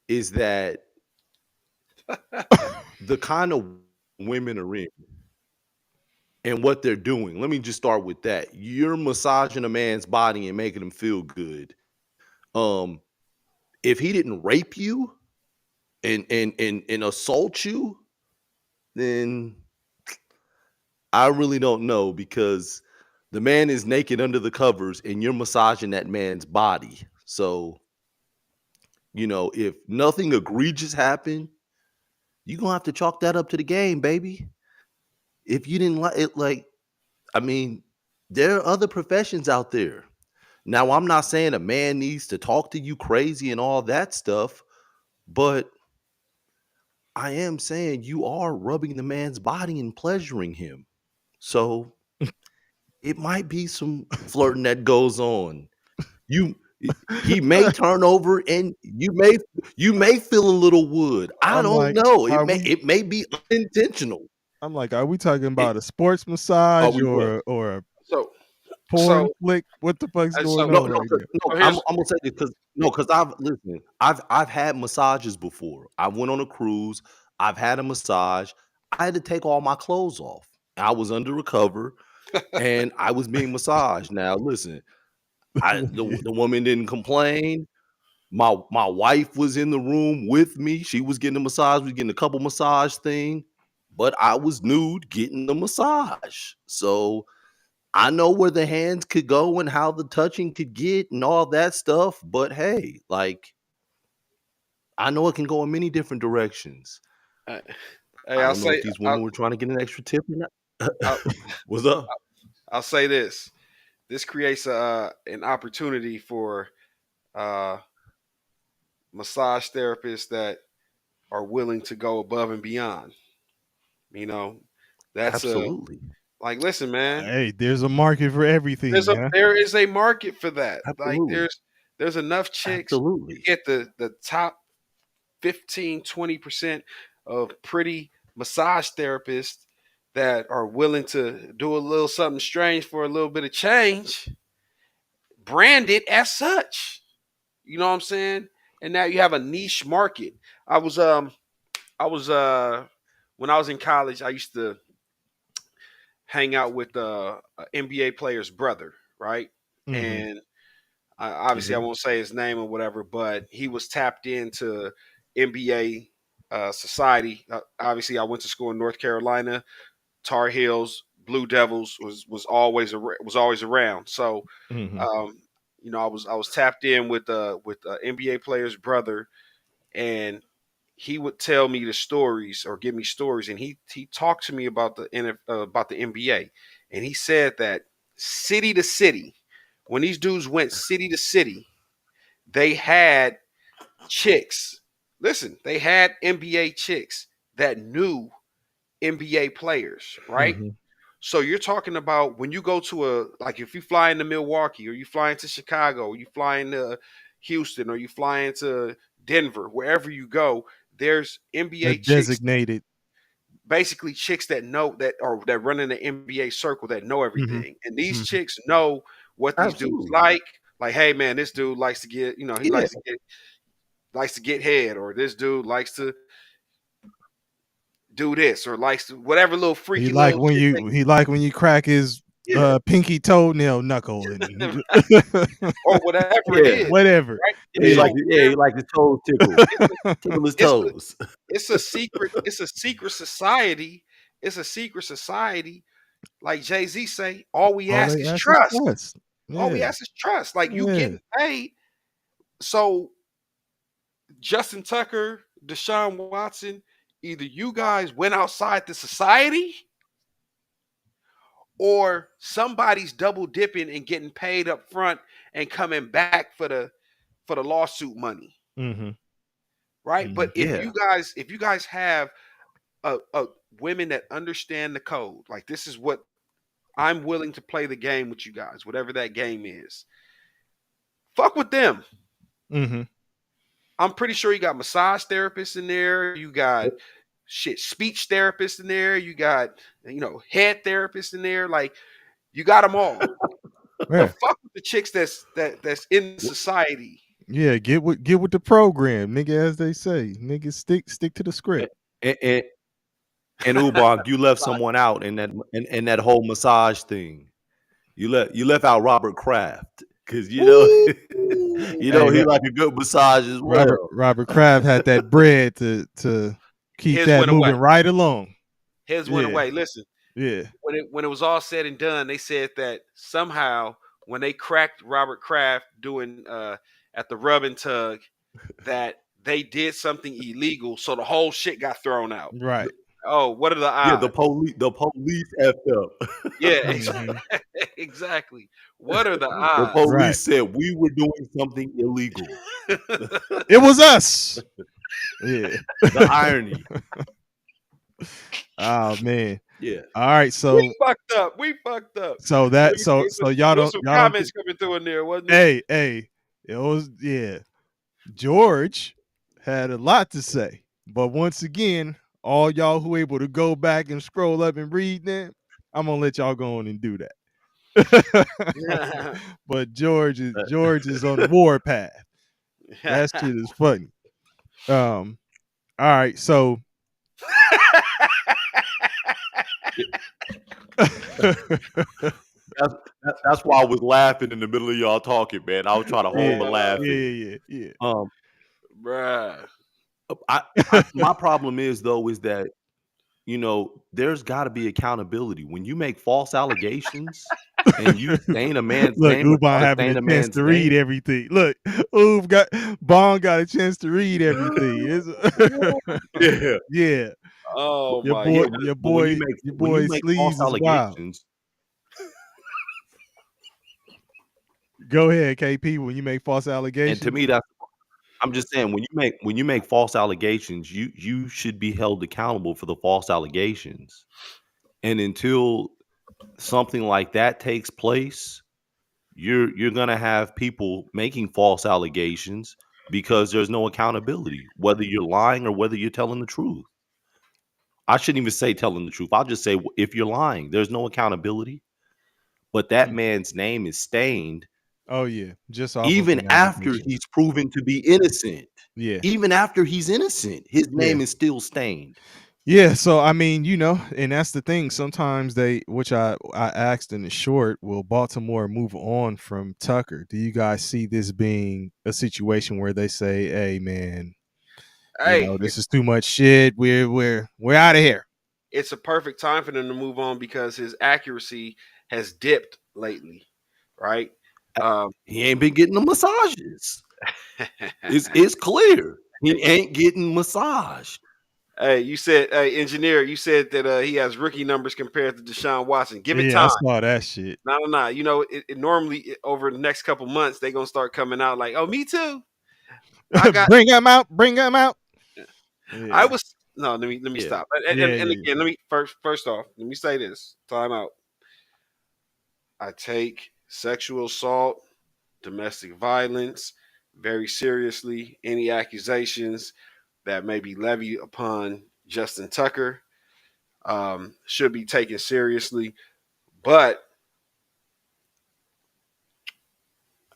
is that the kind of women are in and what they're doing. Let me just start with that. You're massaging a man's body and making him feel good. Um, if he didn't rape you and assault you, then I really don't know because the man is naked under the covers and you're massaging that man's body. So, if nothing egregious happened, you're gonna have to chalk that up to the game, baby. If you didn't like it, I mean, there are other professions out there. Now, I'm not saying a man needs to talk to you crazy and all that stuff, but I am saying you are rubbing the man's body and pleasuring him. So it might be some flirting that goes on. You he may turn over and you may feel a little wood. I I'm don't like, know. It are may we it may be unintentional. I'm like, are we talking It about a sports are massage we what? or a So, porn so, flick? What the fuck's going so, No, on no, right 'cause now? no, so I'm here's gonna say this because no, because I've had massages before. I went on a cruise. I've had a massage. I had to take all my clothes off. I was under a cover and I was being massaged. Now, listen, I Yeah. the woman didn't complain. My wife was in the room with me. She was getting a massage. We was getting a couple massage thing, but I was nude getting the massage. So I know where the hands could go and how the touching could get and all that stuff. But hey, I know it can go in many different directions. uh, hey, I I'll don't know if say these I'll, women were trying to get an extra tip or not. I'll, What's up? I'll say this. This creates an opportunity for uh, massage therapists that are willing to go above and beyond. You know, that's Absolutely. like, listen, man. Hey, there's a market for everything, huh? There is a market for that. Like, Absolutely. there's enough chicks. You Absolutely. get the top 15-20% of pretty massage therapists that are willing to do a little something strange for a little bit of change, brand it as such. You know what I'm saying? And now you have a niche market. I was I was when I was in college, I used to hang out with a NBA player's brother, right? Mm-hmm. And Obviously, I Mhm. won't say his name or whatever, but he was tapped into NBA society. Obviously, I went to school in North Carolina. Tar Heels, Blue Devils was always around. So, Mm-hmm. um, I was tapped in with NBA player's brother, and he would tell me the stories or give me stories, and he talked to me about about the NBA, and he said that city to city, when these dudes went city to city, they had chicks. Listen, they had NBA chicks that knew NBA players, right? Mm-hmm. So you're talking about when you go to like if you fly into Milwaukee or you fly into Chicago or you fly into Houston or you fly into Denver, wherever you go, there's A NBA chicks, designated. basically chicks that know that run in the NBA circle that know Mm-hmm. everything. And these Mm-hmm. chicks know what these dudes Absolutely. like. Like, hey man, this dude likes to get, he Yeah. likes to get head, or this dude likes to do this, or likes to whatever little freaky little shit He like when you crack his yeah, pinky toenail knuckle and or whatever it Yeah. is, whatever. right? Yeah, Yeah. he like his toes tickled. It's a, Tickle his it's a, toes. it's a secret society. It's a secret society. Like Jay-Z say, all we All ask they is ask is trust. trust. All we Yeah. ask is trust. Like you Yeah. getting paid. So Justin Tucker, Deshaun Watson, either you guys went outside the society or somebody's double dipping and getting paid up front and coming back for the lawsuit money. Mm-hmm. Right. Mm-hmm. But Yeah. if you guys have a women that understand the code, like this is what I'm willing to play the game with you guys, whatever that game is. Fuck with them. Mm-hmm. I'm pretty sure you got massage therapists in there. You got shit speech therapists in there. You got head therapists in there. Like you got them all. But Yeah. fuck with the chicks that's in society. Yeah. Get with the program, nigga, as they say. Nigga, stick to the script. And, and, and Ubang, you left someone out in that whole massage thing. You left out Robert Kraft because Hey, he like a good massage as well. Robert Kraft had that bread to keep His that went away. moving right along. His went Yeah. away. Listen, Yeah. when it was all said and done, they said that somehow when they cracked Robert Kraft doing at the rub and tug, that they did something illegal, so the whole shit got thrown out. Right. Oh, what are the Yeah, odds? the police effed up. Yeah, Mm-hmm. exactly. What are the The odds? Right. police said we were doing something illegal. It was us. Yeah. The irony. Oh man. Yeah. All right. We fucked up. We fucked up. Look, So y'all there was don't some y'all don't comments coming through in there, wasn't it? hey, it was yeah. George had a lot to say. But once again, all y'all who able to go back and scroll up and read them, I'm gonna let y'all go on and do that. But George is on the war path. That shit is funny. All right, so That's, that's why I was laughing in the middle of y'all talking, man. I was trying to hold my laughing. yeah. Um, Bruh. my problem is though is that there's got to be accountability when you make false allegations and you stain a man's Look, name or Ubon try to having stain a a chance man's to read name. everything. Look, Bong got a chance to read everything. Yeah, Yeah, Oh your my boy, yeah. god. But when your you boy make false sleeves is wild. allegations, Go ahead, KP. When you make false and to allegations, me that's I'm just saying when you make false allegations, you should be held accountable for the false allegations. And until something like that takes place, you're gonna have people making false allegations because there's no accountability, whether you're lying or whether you're telling the truth. I shouldn't even say telling the truth. I'll just say if you're lying, there's no accountability. But that mm. man's name is stained Oh yeah, just off of even an after allegation. he's proven to be innocent. Yeah, Even after he's innocent, his yeah, name is still stained. Yeah, so I mean, and that's the thing. Sometimes which I asked in the short, will Baltimore move on from Tucker? Do you guys see this being a situation where they say, "Hey, man, Hey, this is too much shit. We're out of here." it's a perfect time for them to move on because his accuracy has dipped lately, right? Um, He ain't been getting the massages. It's clear he ain't getting massage. hey, you said, hey, engineer, you said that he has rookie numbers compared to Deshaun Watson. Give it Yeah, I time. saw that shit. No, no, no. You know, over the next couple months they're gonna start coming out like, oh, me too. I got. Bring him out. Bring him out. I Yeah, was no. Let me Yeah. stop. yeah, And yeah. again, let me first off, let me say this. Time out. I take sexual assault, domestic violence very seriously. Any accusations that may be levied upon Justin Tucker should be taken seriously. But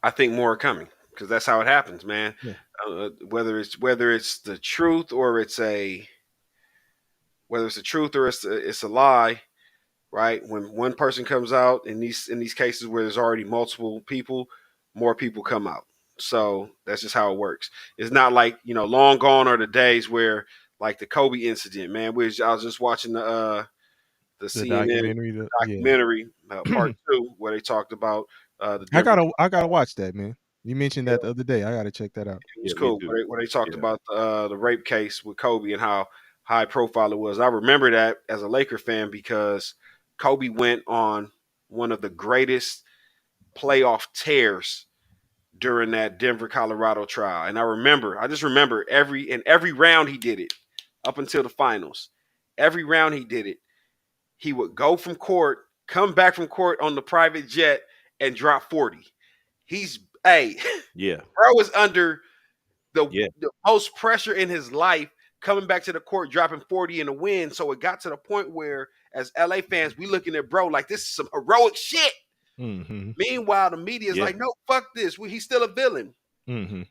I think more are coming because that's how it happens, man. Yeah. Whether it's the truth or whether it's the truth or it's a lie, right? When one person comes out in these cases where there's already multiple people, more people come out. So that's just how it works. It's not like long gone are the days where like the Kobe incident, man. I was just watching the The CNN documentary. Yeah. documentary part two where they talked about the I Denver. gotta I gotta watch that, man. You mentioned Yeah, that the other day. I gotta check that out. it was Yeah, me cool too. where they talked Yeah. about the rape case with Kobe and how high profile it was. I remember that as a Laker fan because Kobe went on one of the greatest playoff tears during that Denver Colorado trial. And I just remember every round he did it up until the finals. Every round he did it. He would go from court, come back from court on the private jet and drop 40. He's hey, Yeah. bro was under the, Yeah. the most pressure in his life coming back to the court dropping 40 in a win. So it got to the point where as LA fans, we looking at bro like this is some heroic shit. Mm-hmm. Meanwhile, the media is Yeah. like, no, fuck this. He's still a villain. Mm-hmm.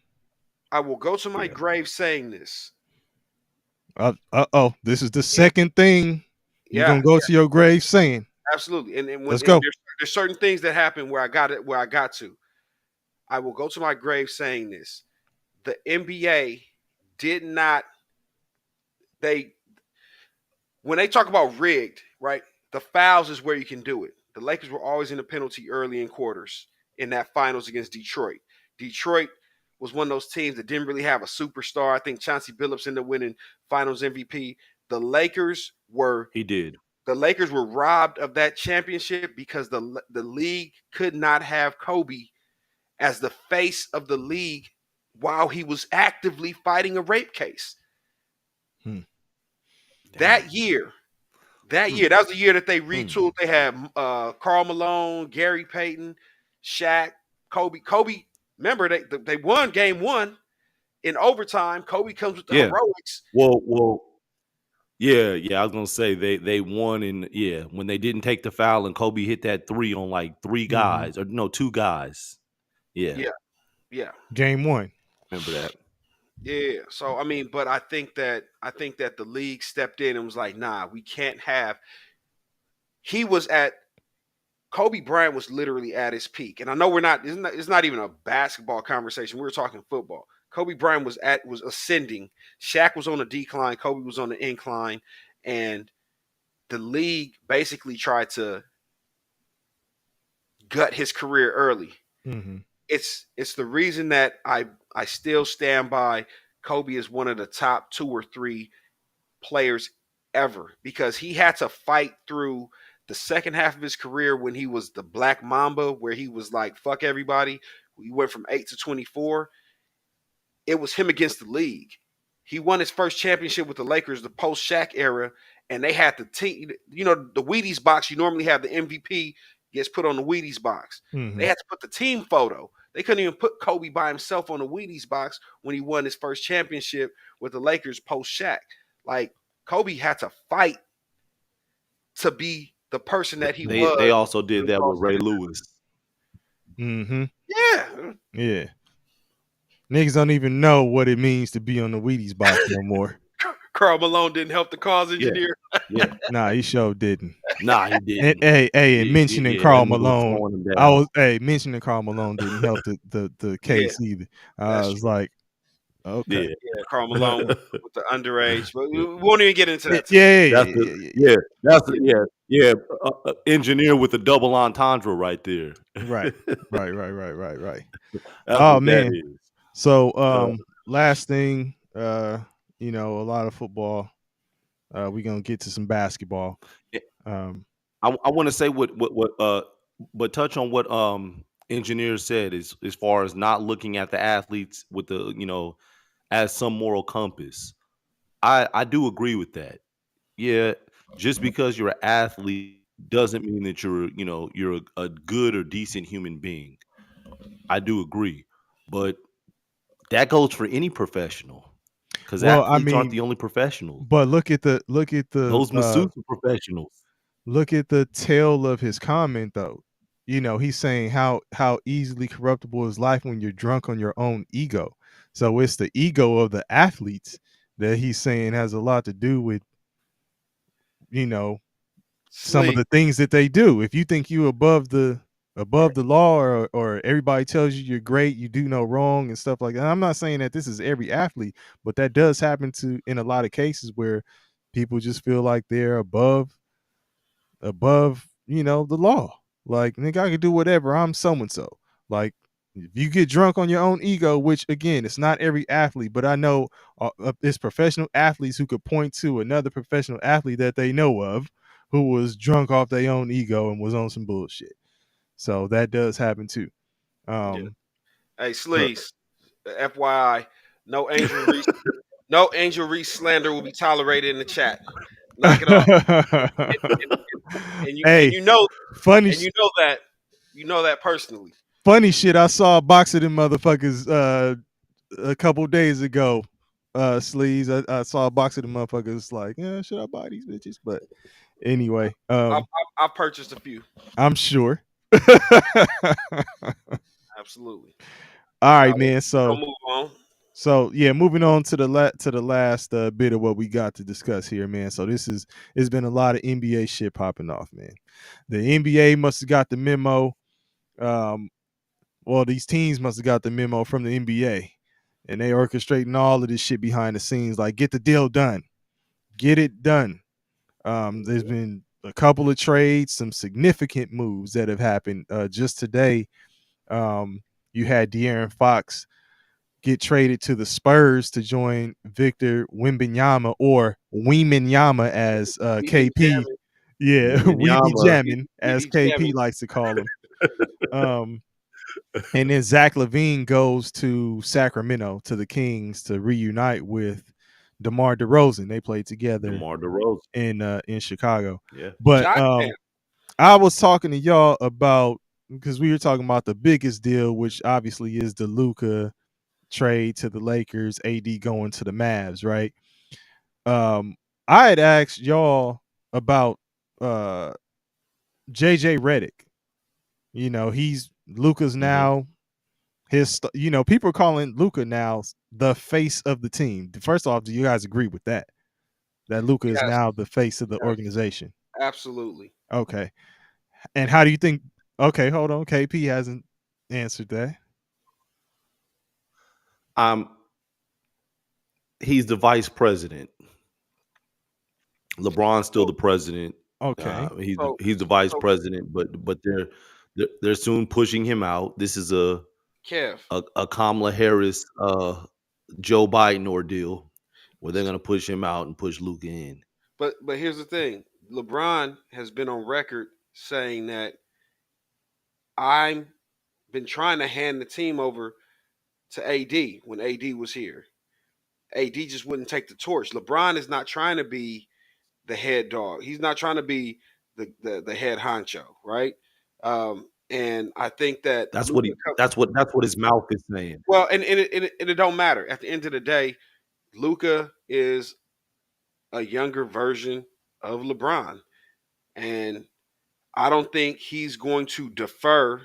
I will go to my Yeah. grave saying this. Oh, this is the Yeah, second thing you're yeah, gonna go to your grave saying. absolutely. And when Let's go. there's certain things that happen where I got it, where I got to. I will go to my grave saying this. The NBA did not they when they talk about rigged, right? The fouls is where you can do it. The Lakers were always in the penalty early in quarters in that finals against Detroit. Detroit was one of those teams that didn't really have a superstar. I think Chauncey Billups ended up winning Finals MVP. The Lakers were He did. the Lakers were robbed of that championship because the league could not have Kobe as the face of the league while he was actively fighting a rape case. Hmm. Damn. That year, that Mm. year, that was the year that they Mm. retooled. They had Carl Malone, Gary Payton, Shaq, Kobe. Kobe, remember they won game one in overtime. Kobe comes with the Yeah. heroics. Well. Yeah, yeah. I was gonna say they won in when they didn't take the foul and Kobe hit that three on like three Mhm. guys or no 2 guys. Yeah, Yeah, yeah, Game one. remember that. yeah. So I mean, but I think that the league stepped in and was like, nah, we can't have. He was at Kobe Bryant was literally at his peak. And I know it's not even a basketball conversation. We were talking football. Kobe Bryant was ascending. Shaq was on a decline. Kobe was on the incline. And the league basically tried to gut his career early. Mhm. It's the reason that I still stand by Kobe is one of the top two or three players ever because he had to fight through the second half of his career when he was the Black Mamba, where he was like, fuck everybody. He went from 8 to 24. It was him against the league. He won his first championship with the Lakers, the post Shaq era, and they had the team, the Wheaties box. You normally have the MVP gets put on the Wheaties box. They Mhm. had to put the team photo. They couldn't even put Kobe by himself on the Wheaties box when he won his first championship with the Lakers post Shaq. Like Kobe had to fight to be the person that he They was. also did It was that all with Ray said and Lewis. Mhm. done. Yeah. Niggas don't even know what it means to be on the Wheaties box no more. Carl Malone didn't help the cause Yeah, engineer. yeah. Nah, he sure didn't. Nah, he And didn't. and mentioning Yeah, that Carl nigga was Malone, slowing him I down. was mentioning Carl Malone didn't help the Yeah, case either. I that's was true. like, okay. Yeah. Yeah, Carl Malone with the underage, but we won't even get into Yeah, that yeah, today. yeah, That's yeah, the yeah, yeah, yeah. yeah. That's the Yeah, yeah. Engineer with a double entendre right there. Right, right, right, right, right, right. That's Oh what that man. is. So Uh, last thing, a lot of football. We're gonna get to some basketball. eh, Um I want to say but touch on what engineers said is as far as not looking at the athletes with the as some moral compass. I do agree with that. Yeah, just because you're an athlete doesn't mean that you're a good or decent human being. I do agree, but that goes for any professional because well, I athletes aren't mean, the only professionals. but look at the Those masseuses are professionals. look at the tail of his comment though. He's saying how easily corruptible is life when you're drunk on your own ego. So it's the ego of the athletes that he's saying has a lot to do with, you know, some of Slee. the things that they do. If you think you above the law, or everybody tells you you're great, you do no wrong and stuff like that. I'm not saying that this is every athlete, but that does happen to in a lot of cases where people just feel like they're above the law. Like, nigga, I can do whatever. I'm so and so. Like, if you get drunk on your own ego, which again, it's not every athlete, but I know it's professional athletes who could point to another professional athlete that they know of who was drunk off their own ego and was on some bullshit. So that does happen too. Yeah. Um, Hey, Uh, Sleaze. FYI, no Angel Reese, no Angel Reese slander will be tolerated in the chat. Knock it off. And, and you and hey, you know funny, and you know that personally. funny shit. I saw a box of them motherfuckers a couple days ago. Sleeves. I saw a box of them motherfuckers. Like, yeah, should I buy these bitches? But anyway, I've purchased a few. I'm sure. Absolutely. All Now right, man. we're So gonna move on. so yeah, moving on to the last bit of what we got to discuss here, man. So it's been a lot of NBA shit popping off, man. The NBA must have got the memo. Um, well, these teams must have got the memo from the NBA, and they orchestrating all of this shit behind the scenes. Like, get the deal done, get it done. There's been a couple of trades, some significant moves that have happened. Just today, you had De'Aaron Fox get traded to the Spurs to join Victor Wembanyama, or Wembanyama as We be KP, jamming. yeah, we be Wembanyama. jamming We as be KP jamming. likes to call him. Um, and then Zach Levine goes to Sacramento to the Kings to reunite with DeMar DeRozan. They played together DeMar DeRozan. in Chicago. Yeah. But Shot Cam. I was talking to y'all about, because we were talking about the biggest deal, which obviously is the Luka trade to the Lakers, AD going to the Mavs, right? Um, I had asked y'all about uh JJ Redick. He's Luka's Hmm. now people are calling Luka now the face of the team. First off, do you guys agree with that? That Luka is Yes, now the face of the yes, organization. absolutely. Okay. And how do you think? Okay, hold on. KP hasn't answered that. Um, he's the vice president. LeBron's still So, the president. Okay. so, He's the vice so president, but they're soon pushing him out. This is Kev. a Kamala Harris, Joe Biden ordeal, where they're gonna push him out and push Luka in. But here's the thing. LeBron has been on record saying that I'm been trying to hand the team over to AD when AD was here. AD just wouldn't take the torch. LeBron is not trying to be the head dog. He's not trying to be the head honcho, right? And I think that Luca. That's what his mouth is saying. Well, and it don't matter. At the end of the day, Luca is a younger version of LeBron, and I don't think he's going to defer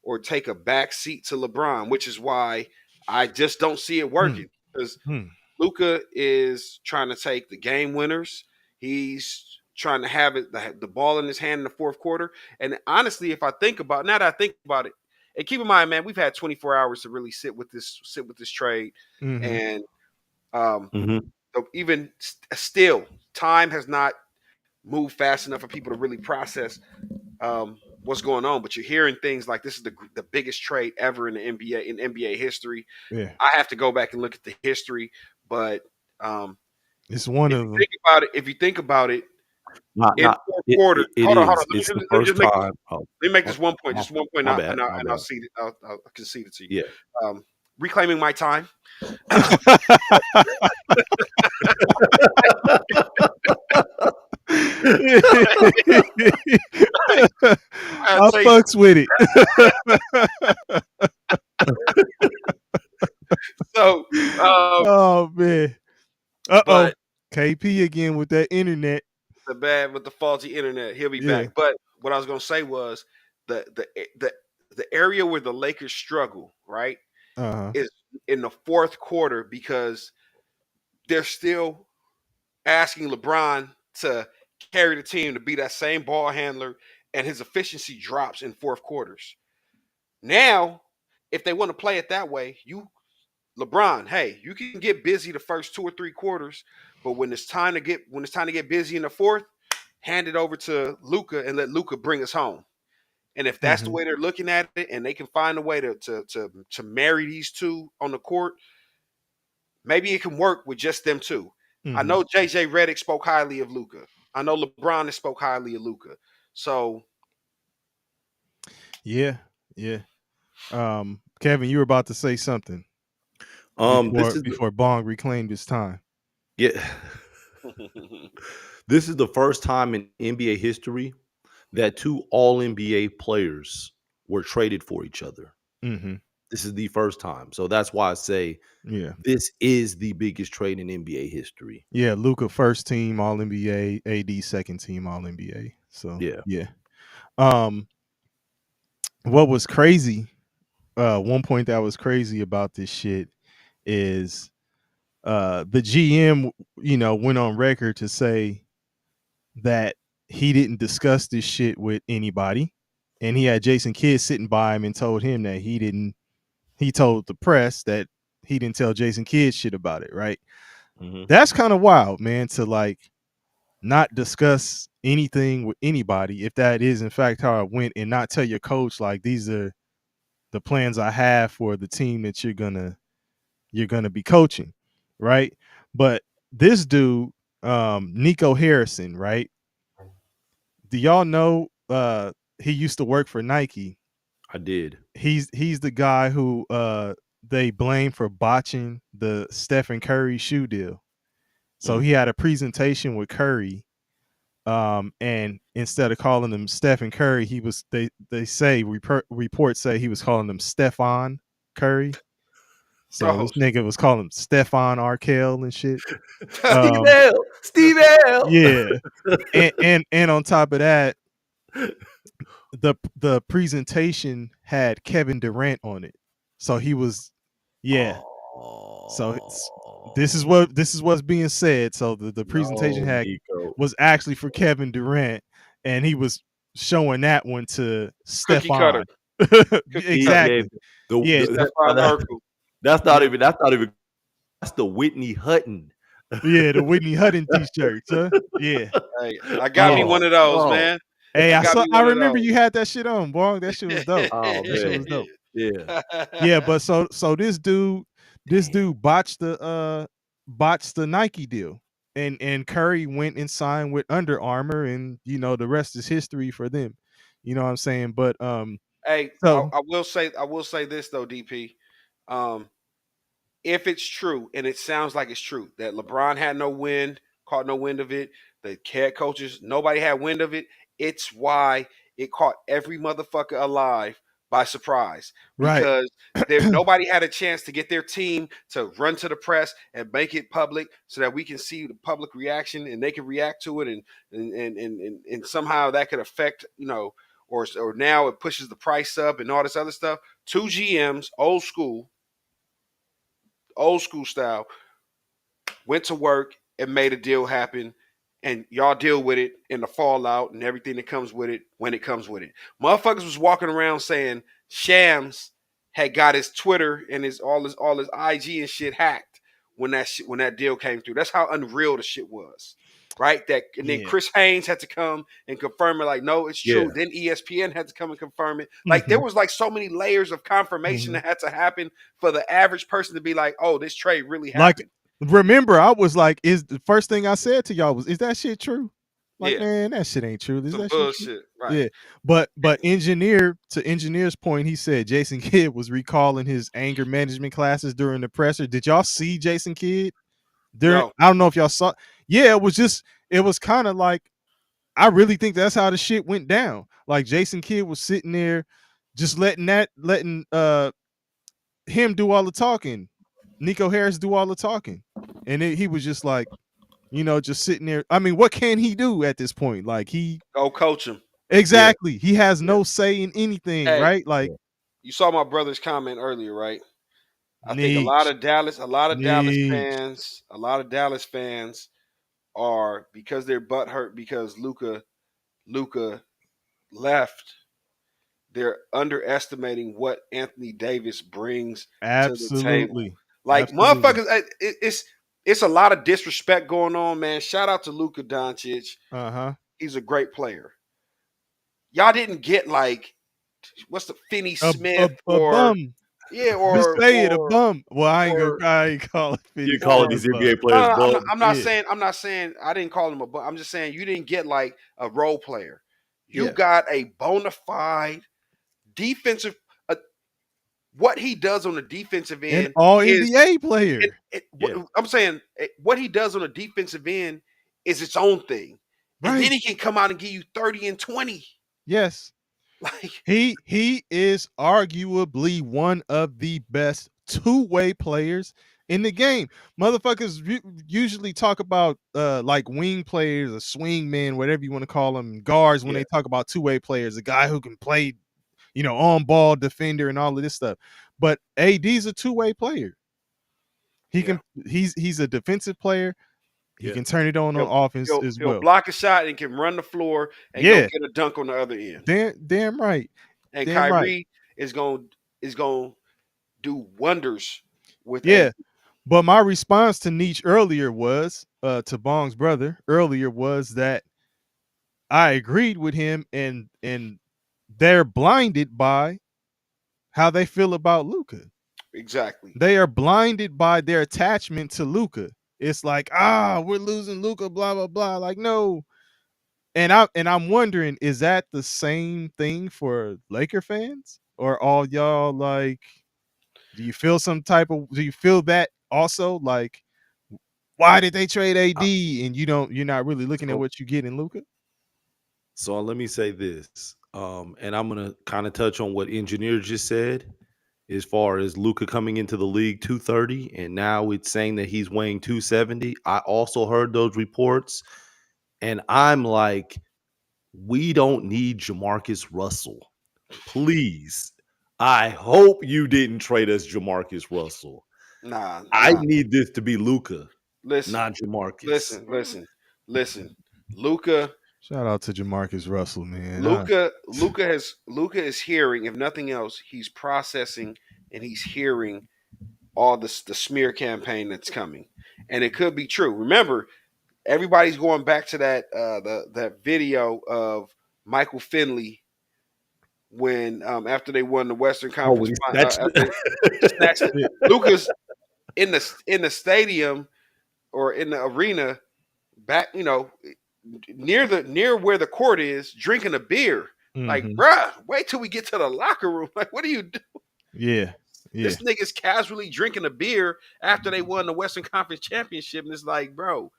or take a back seat to LeBron, which is why I just don't see it Hmm. working. Because Hmm. Luka is trying to take the game winners. He's trying to have the ball in his hand in the fourth quarter. And honestly, if I think about now that I think about it, and keep in mind, man, we've had 24 hours to really sit with this trade, Mm-hmm. and um, Mm-hmm. even still, time has not moved fast enough for people to really process what's going on. But you're hearing things like this is the biggest trade ever in the NBA in NBA history. Yeah, I have to go back and look at the history, but um, it's one if of you them. think about it, Not in not fourth it, quarter, it. It hold on. is. It's the Let me first just make time. Oh, let me make oh, this one point, my, just one point, my bad. My and I'll bad. see it. I'll concede it to you. Yeah. Um, reclaiming my time. I I say fucks with it. so. Oh man. Uh oh. But KP again with that internet. the bad with the faulty internet, he'll be Yeah. back. But what I was gonna say was the area where the Lakers struggle, right, Uh-huh. is in the fourth quarter because they're still asking LeBron to carry the team to be that same ball handler, and his efficiency drops in fourth quarters. Now, if they want to play it that way, you LeBron, hey, you can get busy the first 2 or 3 quarters, but when it's time to get busy in the fourth, hand it over to Luca and let Luca bring us home. And if that's the Mm-hmm. way they're looking at it, and they can find a way to marry these two on the court, maybe it can work with just them two. I Mm-hmm. know JJ Redick spoke highly of Luca. I know LeBron has spoke highly of Luca. So Yeah. Yeah. Kevin, you were about to say something This before is the, before Bong reclaimed his time. yeah. This is the first time in NBA history that two All NBA players were traded for each other. Mm-hmm. This is the first time, so that's why I say Yeah. this is the biggest trade in NBA history. Yeah. Luca first team all NBA, AD second team all NBA. So Yeah. yeah. Um, what was crazy, one point that was crazy about this shit is the GM, went on record to say that he didn't discuss this shit with anybody. And he had Jason Kidd sitting by him and told him that he told the press that he didn't tell Jason Kidd shit about it, right? Hmm. That's kind of wild, man, to like not discuss anything with anybody if that is in fact how it went, and not tell your coach like these are the plans I have for the team that you're gonna be coaching, right? But this dude, Nico Harrison, right? Do y'all know he used to work for Nike? I did. He's the guy who they blame for botching the Stephen Curry shoe deal. So Mm. he had a presentation with Curry, and instead of calling him Stephen Curry, they say reports say he was calling him Stephon Curry. So oh, this nigga was calling him Stephon Arkell and shit. Steve Um, L. Steve L. yeah, and on top of that, the presentation had Kevin Durant on it. So he was, yeah. So Oh this is what's being said. So the presentation no, had Nico. was actually for Kevin Durant, and he was showing that one to cookie cutter, Stefan. cookie He cutter. gave Exactly. the Yeah, Stephon Urkel. that's not yeah, even that's the Whitney Hutton. yeah. The Whitney Hutton t-shirts, huh? Yeah. Hey, I got me Yeah. one Oh of those, no. man. Hey, I I got saw. me I one of remember those. you had that shit on, Bong. That shit was dope. Oh That shit man. was dope. Yeah. Yeah, but so this Damn. dude botched the Nike deal. And Curry went and signed with Under Armour, and the rest is history for them. You know what I'm saying? But Hey, so I will say this though, DP. Um, if it's true, and it sounds like it's true, that LeBron had no wind, caught no wind of it, the head coaches, nobody had wind of it, it's why it caught every motherfucker alive by surprise. right. Because there nobody had a chance to get their team to run to the press and make it public so that we can see the public reaction and they can react to it, and somehow that could affect, or now it pushes the price up and all this other stuff. Two GMs, old school style, went to work and made a deal happen, and y'all deal with it in the fallout and everything that comes with it when it comes with it. Motherfuckers was walking around saying Shams had got his Twitter and his IG and shit hacked when that deal came through. That's how unreal the shit was. Right? That and then Yeah. Chris Haynes had to come and confirm it, like, no, it's Yeah. true. Then ESPN had to come and confirm it. Like there Hmm. was like so many layers of confirmation Hmm. that had to happen for the average person to be like, oh, this trade really Like, happened. remember, I was like, "Is the first thing I said to y'all was, is that shit true?" Like, Yeah. man, that shit ain't true. Is Some that shit true? bullshit. Right. Yeah, but engineer's point, he said Jason Kidd was recalling his anger management classes during the presser. Did y'all see Jason Kidd during? No. I don't know if y'all saw. Yeah, it was kind of like, I really think that's how the shit went down. Like Jason Kidd was sitting there, just letting him do all the talking, Nico Harris do all the talking, and he was just like, just sitting there. I mean, what can he do at this point? Like Go coach him. Yeah. exactly, he has Yeah. no say in anything, Hey, right? Like Yeah. you saw my brother's comment earlier, right? I think niche, A lot of Dallas niche, fans, are because they're butthurt because Luca left. They're underestimating what Anthony Davis brings to the table. absolutely, Like absolutely. motherfuckers, it's a lot of disrespect going on, man. Shout out to Luka Doncic. Uh huh. He's a great player. Y'all didn't get like what's the Finney Smith A or bum. yeah Just say it, a bum. Well, or I ain't call it You Finney calling Smith or a these bum. NBA no, players no, bum? Yeah, I'm not saying I didn't call him a but I'm just saying you didn't get like a role player. You yeah, got a bona fide defensive uh, what he does on the defensive an end All is NBA player, Yeah. I'm saying what he does on the defensive end is its own thing. And then right? he can come out and give you 30 and 20. Yes. Like, He is arguably one of the best two-way players in the game. Motherfuckers usually talk about like wing players or swing men, whatever you want to call them, guards when Yeah. they talk about two-way players, a guy who can play, on ball defender and all of this stuff. But AD's a two-way player. He yeah. can he's a defensive player. He Yeah. can turn it on offense as He'll well. block a shot and can run the floor and go Yeah, get a dunk on the other end. damn right. And Damn right. Kyrie is going to do wonders with Yeah. AD. But my response to Nietzsche earlier was, to Bong's brother earlier, was that I agreed with him, and they're blinded by how they feel about Luca. Exactly. They are blinded by their attachment to Luca. It's like, we're losing Luca, blah blah blah. Like, no. And I'm wondering, is that the same thing for Laker fans? Or all y'all like, do you feel that also? Like, why did they trade Uh, AD and you're not really looking at So, what you get in Luca? so let me say this, and I'm gonna kind of touch on what engineer just said, as far as Luca coming into the league 230, and now it's saying that he's weighing 270. I also heard those reports, and I'm like, we don't need Jamarcus Russell. Please. I hope you didn't trade us Jamarcus Russell. Nah, I nah. need this to be Luca, Listen, not Jamarcus. listen, listen, listen. Luca, Shout out to Jamarcus Russell, man. Luca is hearing, if nothing else, he's processing and he's hearing all the smear campaign that's coming. And it could be true. Remember, everybody's going back to that video of Michael Finley when after they won the Western Oh, Conference when he snatched after he snatched it. Yeah. Luca's in the stadium or in the arena back, near where the court is, drinking a beer. Like, Hmm. bruh, wait till we get to the locker room. Like, what do you do? Yeah. Yeah. This nigga's casually drinking a beer after they won the Western Conference Championship, and it's like, bro,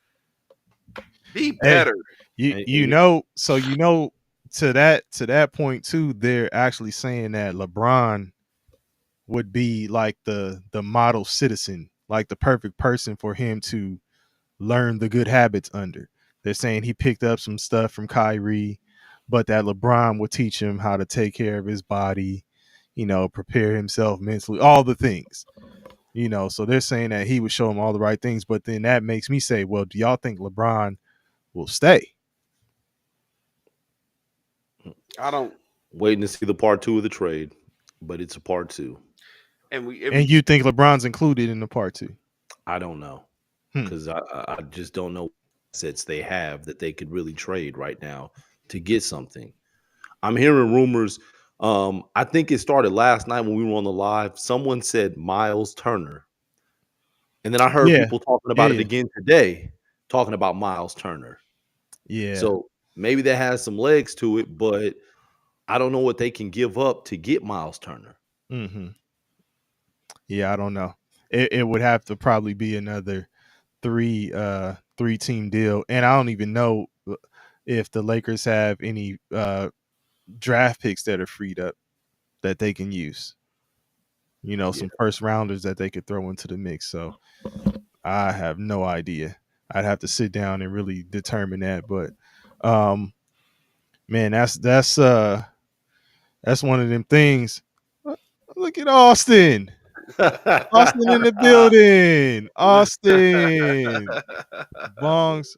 be Hey, better. you and, you know, so to that point too, they're actually saying that LeBron would be like the model citizen, like the perfect person for him to learn the good habits under. They're saying he picked up some stuff from Kyrie, but that LeBron would teach him how to take care of his body, prepare himself mentally, all the things. So they're saying that he would show him all the right things, but then that makes me say, well, do y'all think LeBron will stay? I don't. Waiting to see the part two of the trade, but it's a part two. And you think LeBron's included in the part two? I don't know Hmm. because I just don't know what assets they have that they could really trade right now to get something. I'm hearing rumors. I think it started last night when we were on the live. Someone said Miles Turner, and then I heard Yeah. people talking Yeah. about it again today, talking about Miles Turner. Yeah. So maybe that has some legs to it, but I don't know what they can give up to get Miles Turner. Mm-hmm. Yeah, I don't know. It would have to probably be another three team deal, and I don't even know if the Lakers have any draft picks that are freed up that they can use. Yeah. Some first rounders that they could throw into the mix. So I have no idea. I'd have to sit down and really determine that. But man, that's one of them things. Look at Austin. Austin in the building. Austin. Bong's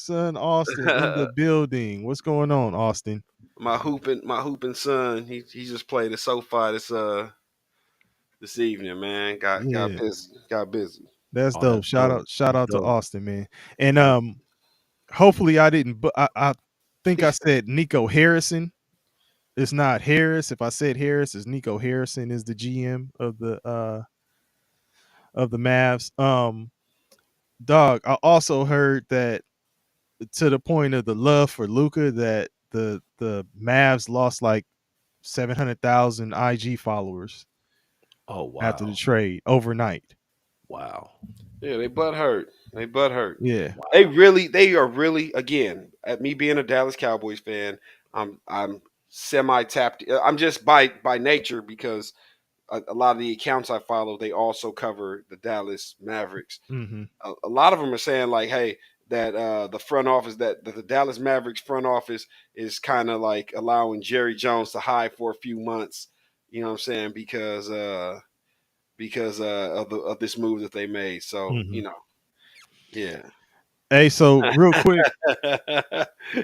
son Austin in the building. What's going on, Austin? my hooping son. He just played at SoFi this evening, man. Got Yeah, busy. Got busy. that's Oh, that's dope. dope. Shout That's out to dope. Austin, man. And hopefully I didn't, but I think I He's said Nico Harrison. It's not Harris. If I said Harris, it's Nico Harrison is the GM of the Mavs. Dog. I also heard that to the point of the love for Luca, that the Mavs lost like 700,000 IG followers Oh after the wow. trade overnight. Wow. yeah. They butt hurt. They butt hurt. Yeah. Wow. They are really again. At me being a Dallas Cowboys fan, I'm semi tapped. I'm just by nature because a lot of the accounts I follow they also cover the Dallas Mavericks. Mm-hmm. A lot of them are saying like, hey, that the front office that the Dallas Mavericks front office is kind of like allowing Jerry Jones to hide for a few months. You know what I'm saying? Because of this move that they made. So Mm-hmm. yeah. Hey, so real quick,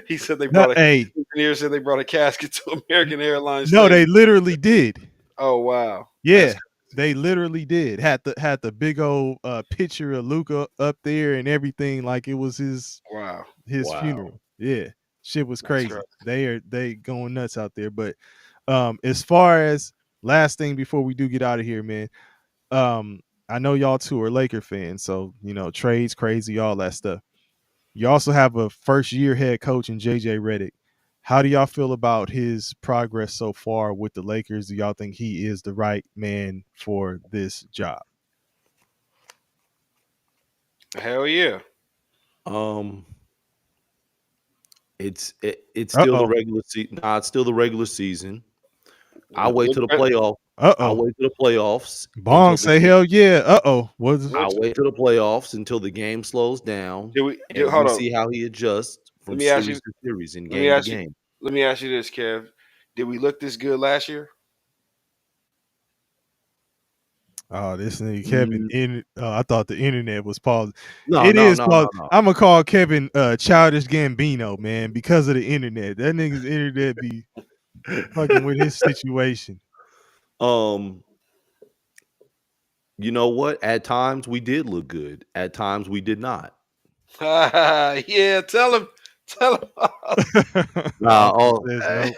He said they no, brought a hey, engineer said they brought a casket to American Airlines no, they Stadium. literally did. Oh wow, that's Yeah, they literally did. Had the big old picture of Luca up there and everything, like it was wow. his Wow. funeral. Yeah, shit was That's right. crazy. They going nuts out there. But as far as last thing before we do get out of here, man. Um, I know y'all two are Laker fans, so trades crazy, all that stuff. You also have a first year head coach in JJ Redick. How do y'all feel about his progress so far with the Lakers? Do y'all think he is the right man for this job? Hell yeah. Um, it's Uh still the oh. regular season. Nah, it's still the regular season. We I'll wait look till the better. playoff. Uh I'll oh. wait till the playoffs Bong say hell yeah. Uh oh. What I'll wait till the playoffs until the game slows down and we hold on? see how he adjusts Let from me ask you. series to series and Let me game to ask you. game. Let me ask you this, Kev. Did we look this good last year? Oh, this nigga Kevin. Mm, I thought the internet was paused. no, It no, is no, no, paused. I'm gonna call Kevin Childish Gambino, man, because of the internet. That nigga's internet be fucking with his situation. no. You know what? At times we did look good. At times we did not. Yeah, tell him. Tell him. Nah, Austin oh, says nope.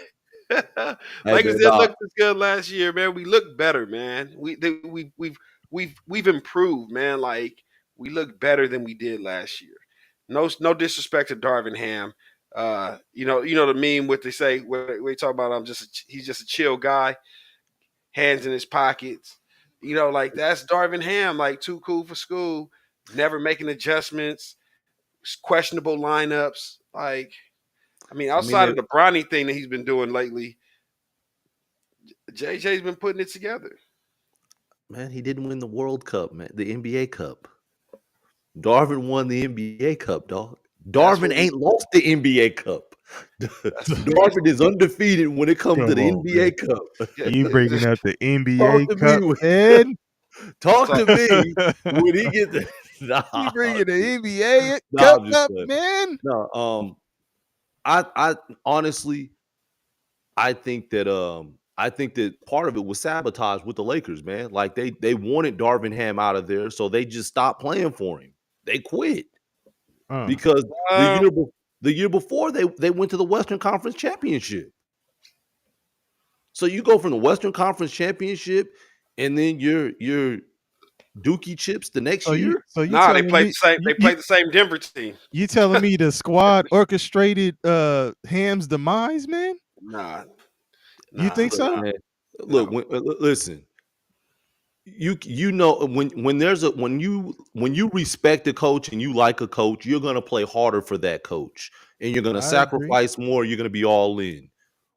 hey Lakers man, didn't nah. look this good last year, man. We look better, man. We've improved, man. Like we look better than we did last year. No disrespect to Darvin Ham. The meme what they say where we talk about he's just a chill guy, hands in his pockets. Like that's Darvin Ham, like too cool for school, never making adjustments, questionable lineups. Like, I mean, I mean, outside of the Bronny thing that he's been doing lately, JJ's been putting it together. man, he didn't win the World Cup, man. The NBA Cup. Darvin won the NBA Cup, dog. That's Darvin what we. ain't lost the NBA Cup. That's Darvin is undefeated when it comes to Come the on, man. NBA Cup. You bringing up the Talk NBA to me. Cup, man? Talk So to me when he gets the He nah, bringing the NBA nah, cup I'm just up, playing. man. No, I honestly, I think that part of it was sabotage with the Lakers, man. Like they wanted Darvin Ham out of there, so they just stopped playing for him. They quit Uh, because the um, the year before they went to the Western Conference Championship. So you go from the Western Conference Championship, and then you're Dookie chips the next year. so you nah, telling me they played the same Denver team. you telling me the squad orchestrated Ham's demise, man? Nah, You nah, think Look, so? man. Look, no. listen. You know when there's a when you respect a coach and you like a coach, you're gonna play harder for that coach, and you're gonna I agree. sacrifice more. You're gonna be all in.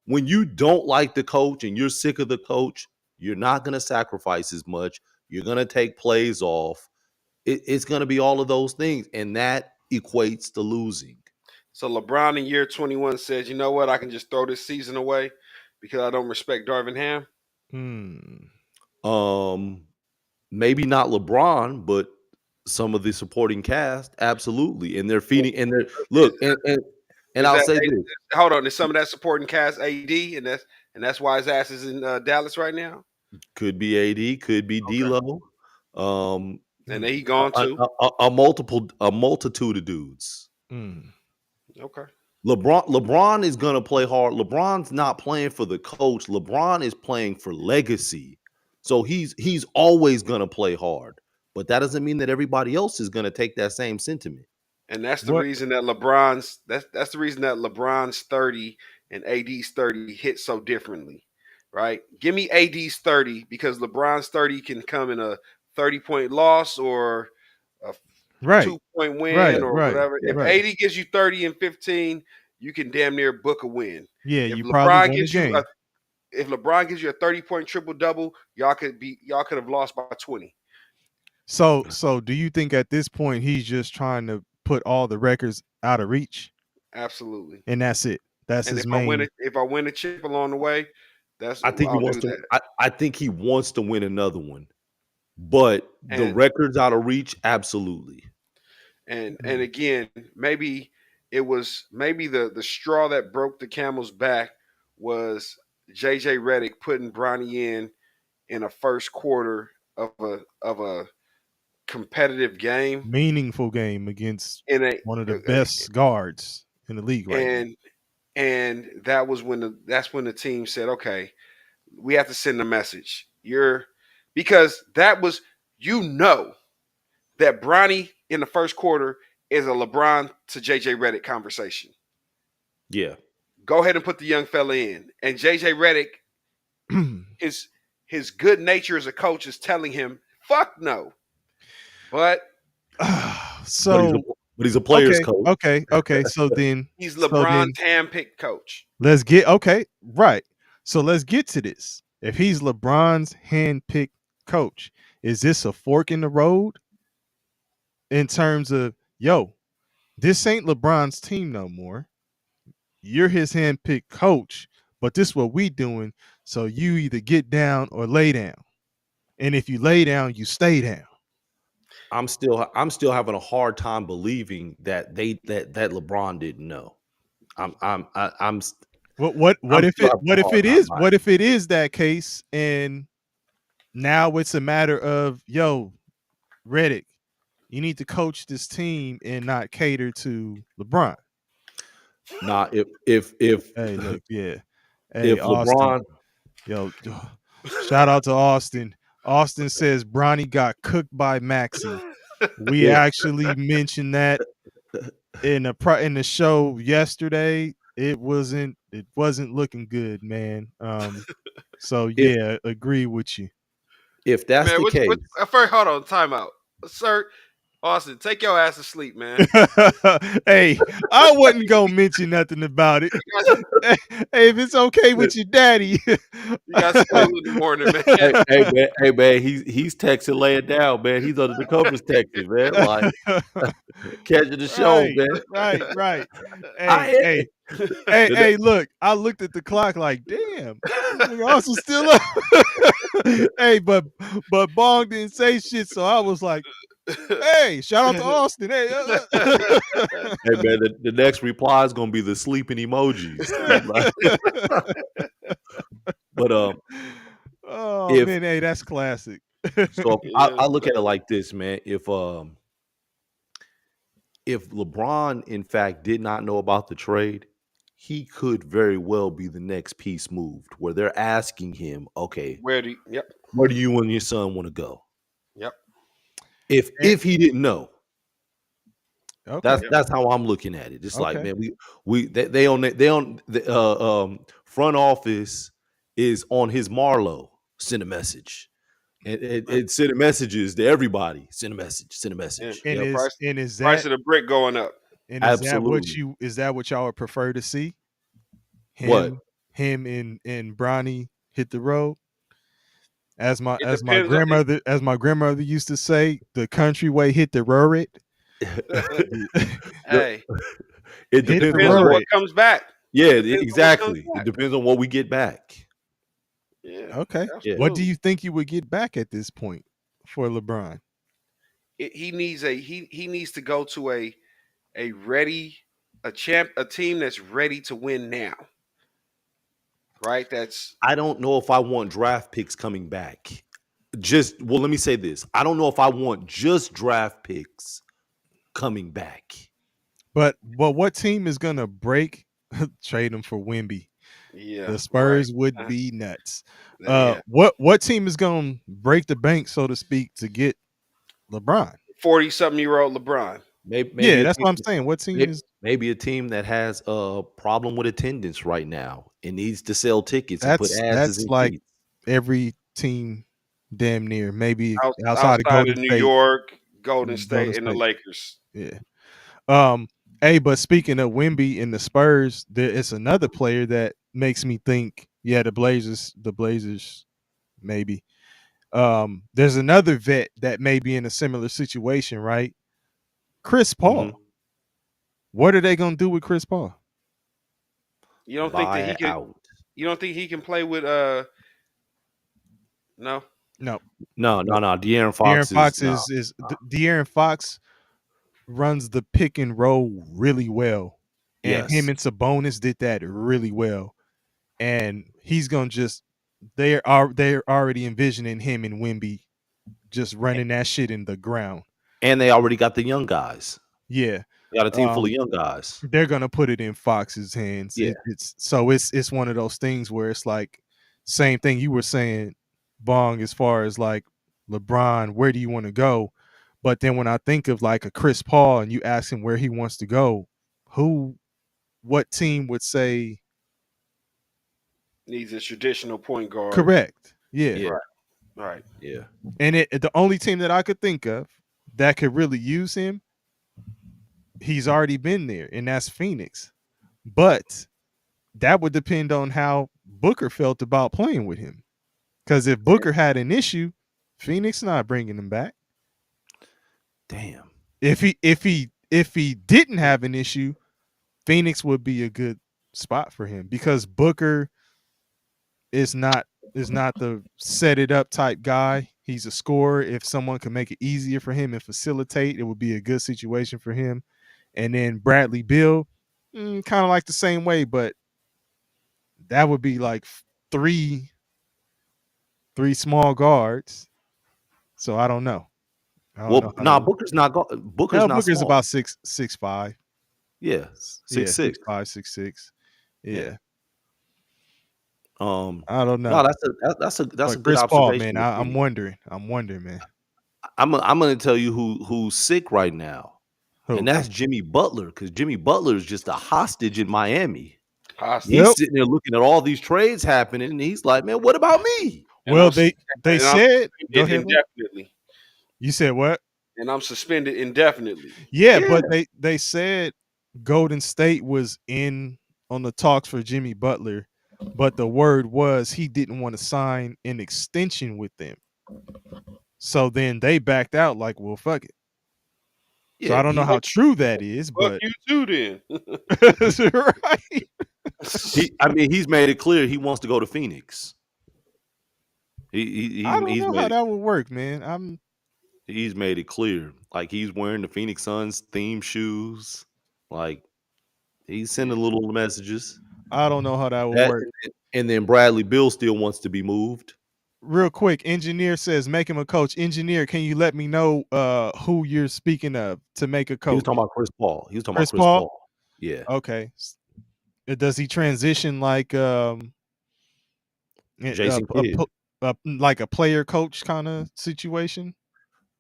When you don't like the coach and you're sick of the coach, you're not gonna sacrifice as much. You're gonna take plays off. It's gonna be all of those things, and that equates to losing. So LeBron in year 21 says, "You know what? I can just throw this season away because I don't respect Darvin Ham." Hmm. Um, Maybe not LeBron, but some of the supporting cast, absolutely. And they're Well, feeding and they're Is, look, and is I'll that say this, hold on? Is some of that supporting cast AD, and that's why his ass is in Dallas right now? could be AD, could be Okay, D'Lo, um, and then Hmm. he gone too. a multitude of dudes. Hmm. Okay, LeBron is gonna play hard. LeBron's not playing for the coach. LeBron is playing for legacy. So he's always gonna play hard. But that doesn't mean that everybody else is gonna take that same sentiment. and that's the What? reason that that's the reason that LeBron's 30 and AD's 30 hit so differently, right? Give me AD's 30 because LeBron's 30 can come in a 30-point loss or a Right. 2-point Right. win or Right. whatever. If Right. 80 gives you 30 and 15, you can damn near book a win. Yeah, If you probably LeBron won the gives you a game. if LeBron gives you a 30-point triple double, y'all could have lost by 20. So do you think at this point he's just trying to put all the records out of reach, Absolutely. and that's it? That's And his main. if I win a chip along the way, I think he I'll wants do to. that. I think he wants to win another one, but the And records out of reach, absolutely. and again, maybe it was maybe the straw that broke the camel's back was JJ Redick putting Bronny in a first quarter of a competitive game Meaningful game against in a one of the best guards in the league right now. and that's when the team said, okay, we have to send a message. Because that was that Bronny in the first quarter is a LeBron to JJ Redick conversation. Yeah, Go ahead and put the young fella in. And JJ Redick, his his good nature as a coach is telling him, fuck no. But but he's a So but he's a player's coach. okay. he's So LeBron's then handpicked coach. let's get okay, right. So let's get to this. If he's LeBron's handpicked coach, is this a fork in the road in terms of yo, this ain't LeBron's team no more. You're his handpicked coach, but this is what we doing. So you either get down or lay down. And if you lay down, you stay down. I'm still having a hard time believing that that LeBron didn't know. I'm I'm I, I'm s- I'm still having a hard time buying. what if it is that case and now it's a matter of yo, Redick, you need to coach this team and not cater to LeBron. Nah, if Hey, look, yeah. Hey, if Austin. LeBron, Yo, shout out to Austin. Austin says Bronny got cooked by Maxi. We if actually mentioned that in the show yesterday. It wasn't looking good, man. So if yeah, agree with you. if that's Man, the case, first hold on, timeout. Sir, Austin, take your ass to sleep, man. Hey, I wasn't gonna mention nothing about it. Hey, if it's okay with your daddy. You got school in the morning, man. Hey man, he's texting laying down, man. He's under the covers texting, man. Like catching the show, Right, man. right. Hey, I hey, hey, the hey, look, I looked at the clock like, damn, this nigga also still up. Hey, but Bong didn't say shit, so I was like, hey, shout out to Austin. Hey, Hey man, the next reply is gonna be the sleeping emojis. He's like, but oh if man, hey, that's classic. so, if It I is look at it crazy. like this, man. If LeBron in fact did not know about the trade, he could very well be the next piece moved, where they're asking him, okay, Where do you, yep, where do you and your son want to go? yep, Eh, If he didn't know, okay, yep. that's how I'm looking at it. It's like, okay. man, they on the front office is on his Marlowe. Send a message. And send a messages to everybody. Send a message. Send a And message. And Yep, is price and is price that of the brick going up. and absolutely. is that what y'all would prefer to see? What? Him and Bronny hit the road? It depends on As my grandmother used to say, the country way hit the road. The- hey, it it Hit the depends depends on on what. what road. comes back. Yeah, Depends on what comes exactly. It back. depends on what we get back. Yeah, Okay. Yeah. What do absolutely. you think you would get back at this point for LeBron? He needs he needs to go to a ready a team that's ready to win now. Right? That's I don't know if I want draft picks coming back. Let me say this. I don't know if I want just draft picks coming back. But what team is gonna break trade him for Wimby? yeah, The right. Spurs would be nuts. Yeah. What team is gonna break the bank, so to speak, to get LeBron? 40-something-year-old LeBron. Maybe Yeah, a that's team, what I'm saying. What team is maybe a team that has a problem with attendance right now and needs to sell tickets and put asses that's in like seats. every team damn near, maybe outside of Outside Golden of New State. York, Golden Golden State, and the State. Lakers. Yeah. Hey, but speaking of Wimby and the Spurs, there is another player that makes me think, yeah, the Blazers, maybe. There's another vet that may be in a similar situation, right? Chris Mhm. Paul. What are they gonna do with Chris Paul? You don't think that Buy he could? out. You don't think he can play with no? No, No. De'Aaron De'Aaron Fox is Fox no. De'Aaron Fox runs the pick and roll really well, and him Yes. and Sabonis did that really well. And he's gonna just they're already envisioning him and Wimby just running that shit in the ground. And they already got the young guys. Yeah. They got a team full of Um, young guys. they're gonna put it in Fox's hands. Yeah. It's one of those things where it's like same thing you were saying, Bong, as far as like LeBron, where do you want to go? But then when I think of like a Chris Paul and you ask him where he wants to go, who what team would say Needs a traditional point guard. correct? Yeah. Yeah. Right. Right. Yeah. And the only team that I could think of that could really use him, he's already been there, and that's Phoenix. But that would depend on how Booker felt about playing with him. Because if Booker had an issue, Phoenix not bringing him back. Damn. If he didn't have an issue, Phoenix would be a good spot for him because Booker is not the set it up type guy. He's a scorer. If someone can make it easier for him and facilitate, it would be a good situation for him. And then Bradley Bill, kind of like the same way, but that would be like three small guards. So I don't know. I don't know Well, how that nah, would. Booker's No, not Booker's small. about 6'5". Yeah. Yeah, 6'6". 6'5", 6'6". Yeah. Yeah, Um, I don't no, know. that's a But good Chris Paul, man, observation with I'm Phoenix. wondering. I'm wondering, man. I'm gonna tell you who's sick right now, and Who? that's Jimmy Butler, because Jimmy Butler is just a hostage in Miami. Hostage. He's Well, sitting there looking at all these trades happening, and he's like, "Man, what about me?" And well, I'm they and I'm said. Go it ahead. Lou. indefinitely. You said what? and I'm suspended indefinitely. Yeah, Yeah, but they said Golden State was in on the talks for Jimmy Butler, but the word was he didn't want to sign an extension with them. So then they backed out like, well, fuck it. So I yeah. don't know how true that is, Fuck but you too, then. right. I mean, he's made it clear he wants to go to Phoenix. I don't He's know made how it that would work, man. I'm he's made it clear. Like he's wearing the Phoenix Suns theme shoes. Like he's Yeah. sending little messages. I don't know how that would That work. and then Bradley Bill still wants to be moved. Real quick, engineer says make him a coach. Engineer, can you let me know who you're speaking of to make a He was talking coach? about Chris Paul. He was talking about Chris Chris Paul? Paul. Yeah, Okay. Does he transition like Jason Kidd. like a player coach kind of situation?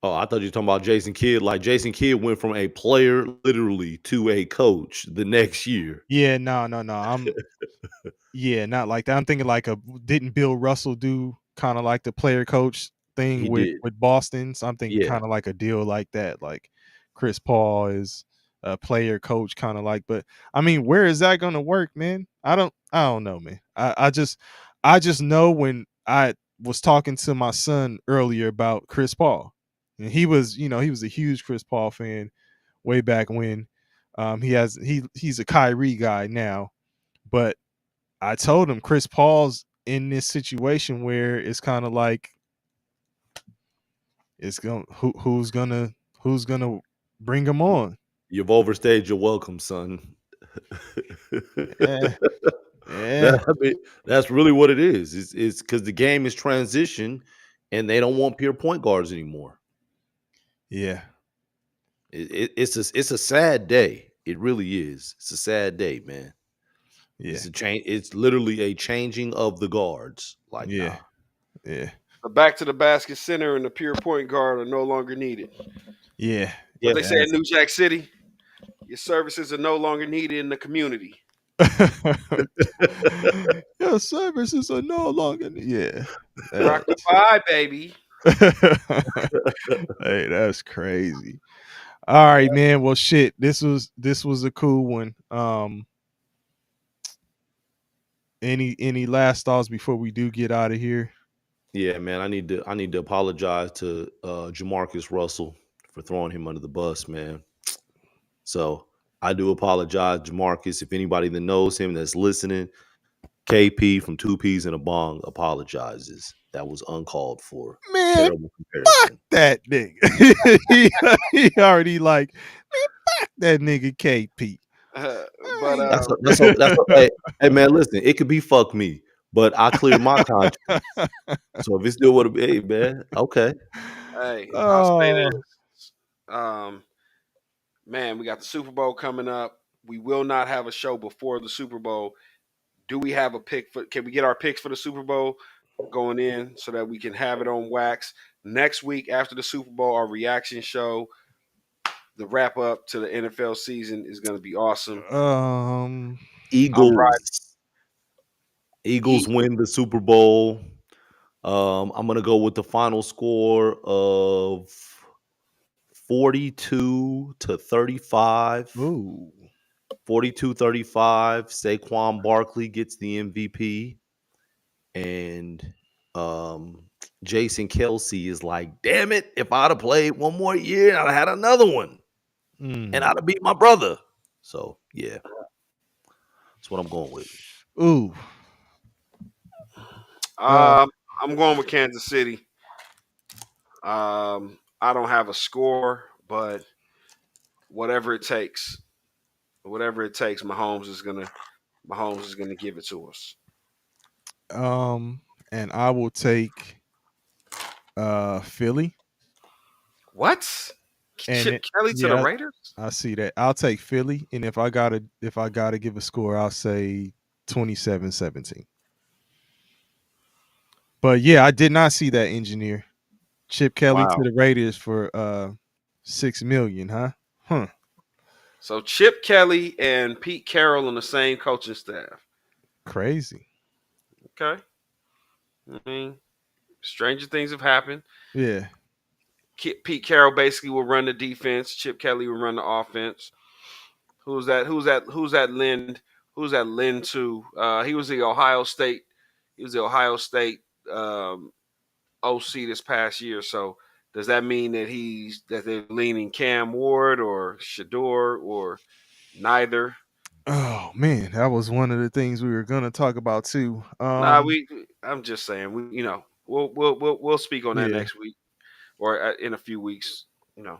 Oh, I thought you were talking about Jason Kidd. Like Jason Kidd went from a player literally to a coach the next year. Yeah, no, no, no. Yeah, not like that. I'm thinking like a didn't Bill Russell do kind of like the player coach thing He did. with Boston? So I'm thinking Yeah. kind of like a deal like that. Like Chris Paul is a player coach kind of like, but I mean, where is that going to work, man? I don't know, man. I just know when I was talking to my son earlier about Chris Paul. And he was a huge Chris Paul fan way back when. He's a Kyrie guy now, but I told him Chris Paul's in this situation where it's kind of like it's going who's gonna bring him on. You've overstayed your welcome, son. Yeah, yeah, I mean, that's really what it is. It's because the game is transition, and they don't want pure point guards anymore. yeah, It's a sad day. It really is. It's a sad day, man. yeah, It's a change. It's literally a changing of the guards. Like, yeah, nah. yeah, The back to the basket center and the pure point guard are no longer needed. yeah. What Yep. they say in That's New Jack City, your services are no longer needed in the community. your services are no longer yeah. Rock That. the vibe, baby. Hey, that's crazy. All right, man. Well, shit. This was a cool one. Any last thoughts before we do get out of here? Yeah, man. I need to apologize to Jamarcus Russell for throwing him under the bus, man. So I do apologize, Jamarcus. If anybody that knows him that's listening, KP from Two Peas and a Bong apologizes. That was uncalled for. Man, Terrible comparison. that nigga. he already like, man, fuck that nigga KP. Uh, I but ain't- Hey man, listen, it could be fuck me, but I cleared my conscience. So if it still would have been, hey man, okay. hey, I'll say Oh this. Man, we got the Super Bowl coming up. We will not have a show before the Super Bowl. Do we have a pick for? Can we get our picks for the Super Bowl going in so that we can have it on wax next week after the Super Bowl? Our reaction show, the wrap up to the NFL season is going to be awesome. um I'm riding Eagles. Eagles Eagles. win the Super Bowl. I'm gonna go with the final score of 42 to 35. ooh. 42-35. Saquon Barkley gets the MVP. And Jason Kelsey is like, damn it, if I'd have played one more year, I'd have had another one. And Mm. I'd have beat my brother. So yeah, that's what I'm going with. Ooh. Uh Um, I'm going with Kansas City. I don't have a score, but whatever it takes, whatever it takes, Mahomes is gonna give it to us. um and I will take Philly. What? And Chip Kelly to the yeah, Raiders? I see that. I'll take Philly. And if I gotta give a score, I'll say 27-17. But yeah, I did not see that engineer. Chip Kelly to Wow. the Raiders for 6 million, huh? Huh. So Chip Kelly and Pete Carroll on the same coaching staff. Crazy. Okay. I mean, stranger things have happened. Yeah. Pete Carroll basically will run the defense. Chip Kelly will run the offense. Who's that? Who's that? Who's that? Lend? Who's that? Lend to? He was the Ohio State. He was the Ohio State OC this past year. So does that mean that they're leaning Cam Ward or Shador or neither? Oh man, that was one of the things we were gonna talk about too. Nah, we. I'm just saying. We'll speak on that Yeah, next week or in a few weeks.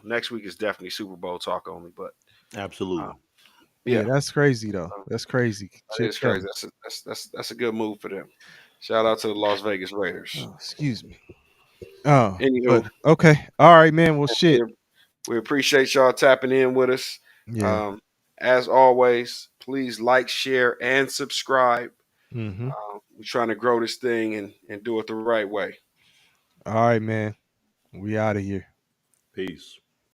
Next week is definitely Super Bowl talk only. But uh, Absolutely. yeah, yeah, that's crazy though. uh, That's crazy. that Chip is crazy. Kelly. That's a good move for them. Shout out to the Las Vegas Raiders. Oh, excuse me. Oh, but Anywho, okay. All right, man. Well, shit. we, we appreciate y'all tapping in with us. Yeah. Um, as always, please like, share, and subscribe. Mm-hmm. We're trying to grow this thing and do it the right way. All right, man. We out of here. Peace.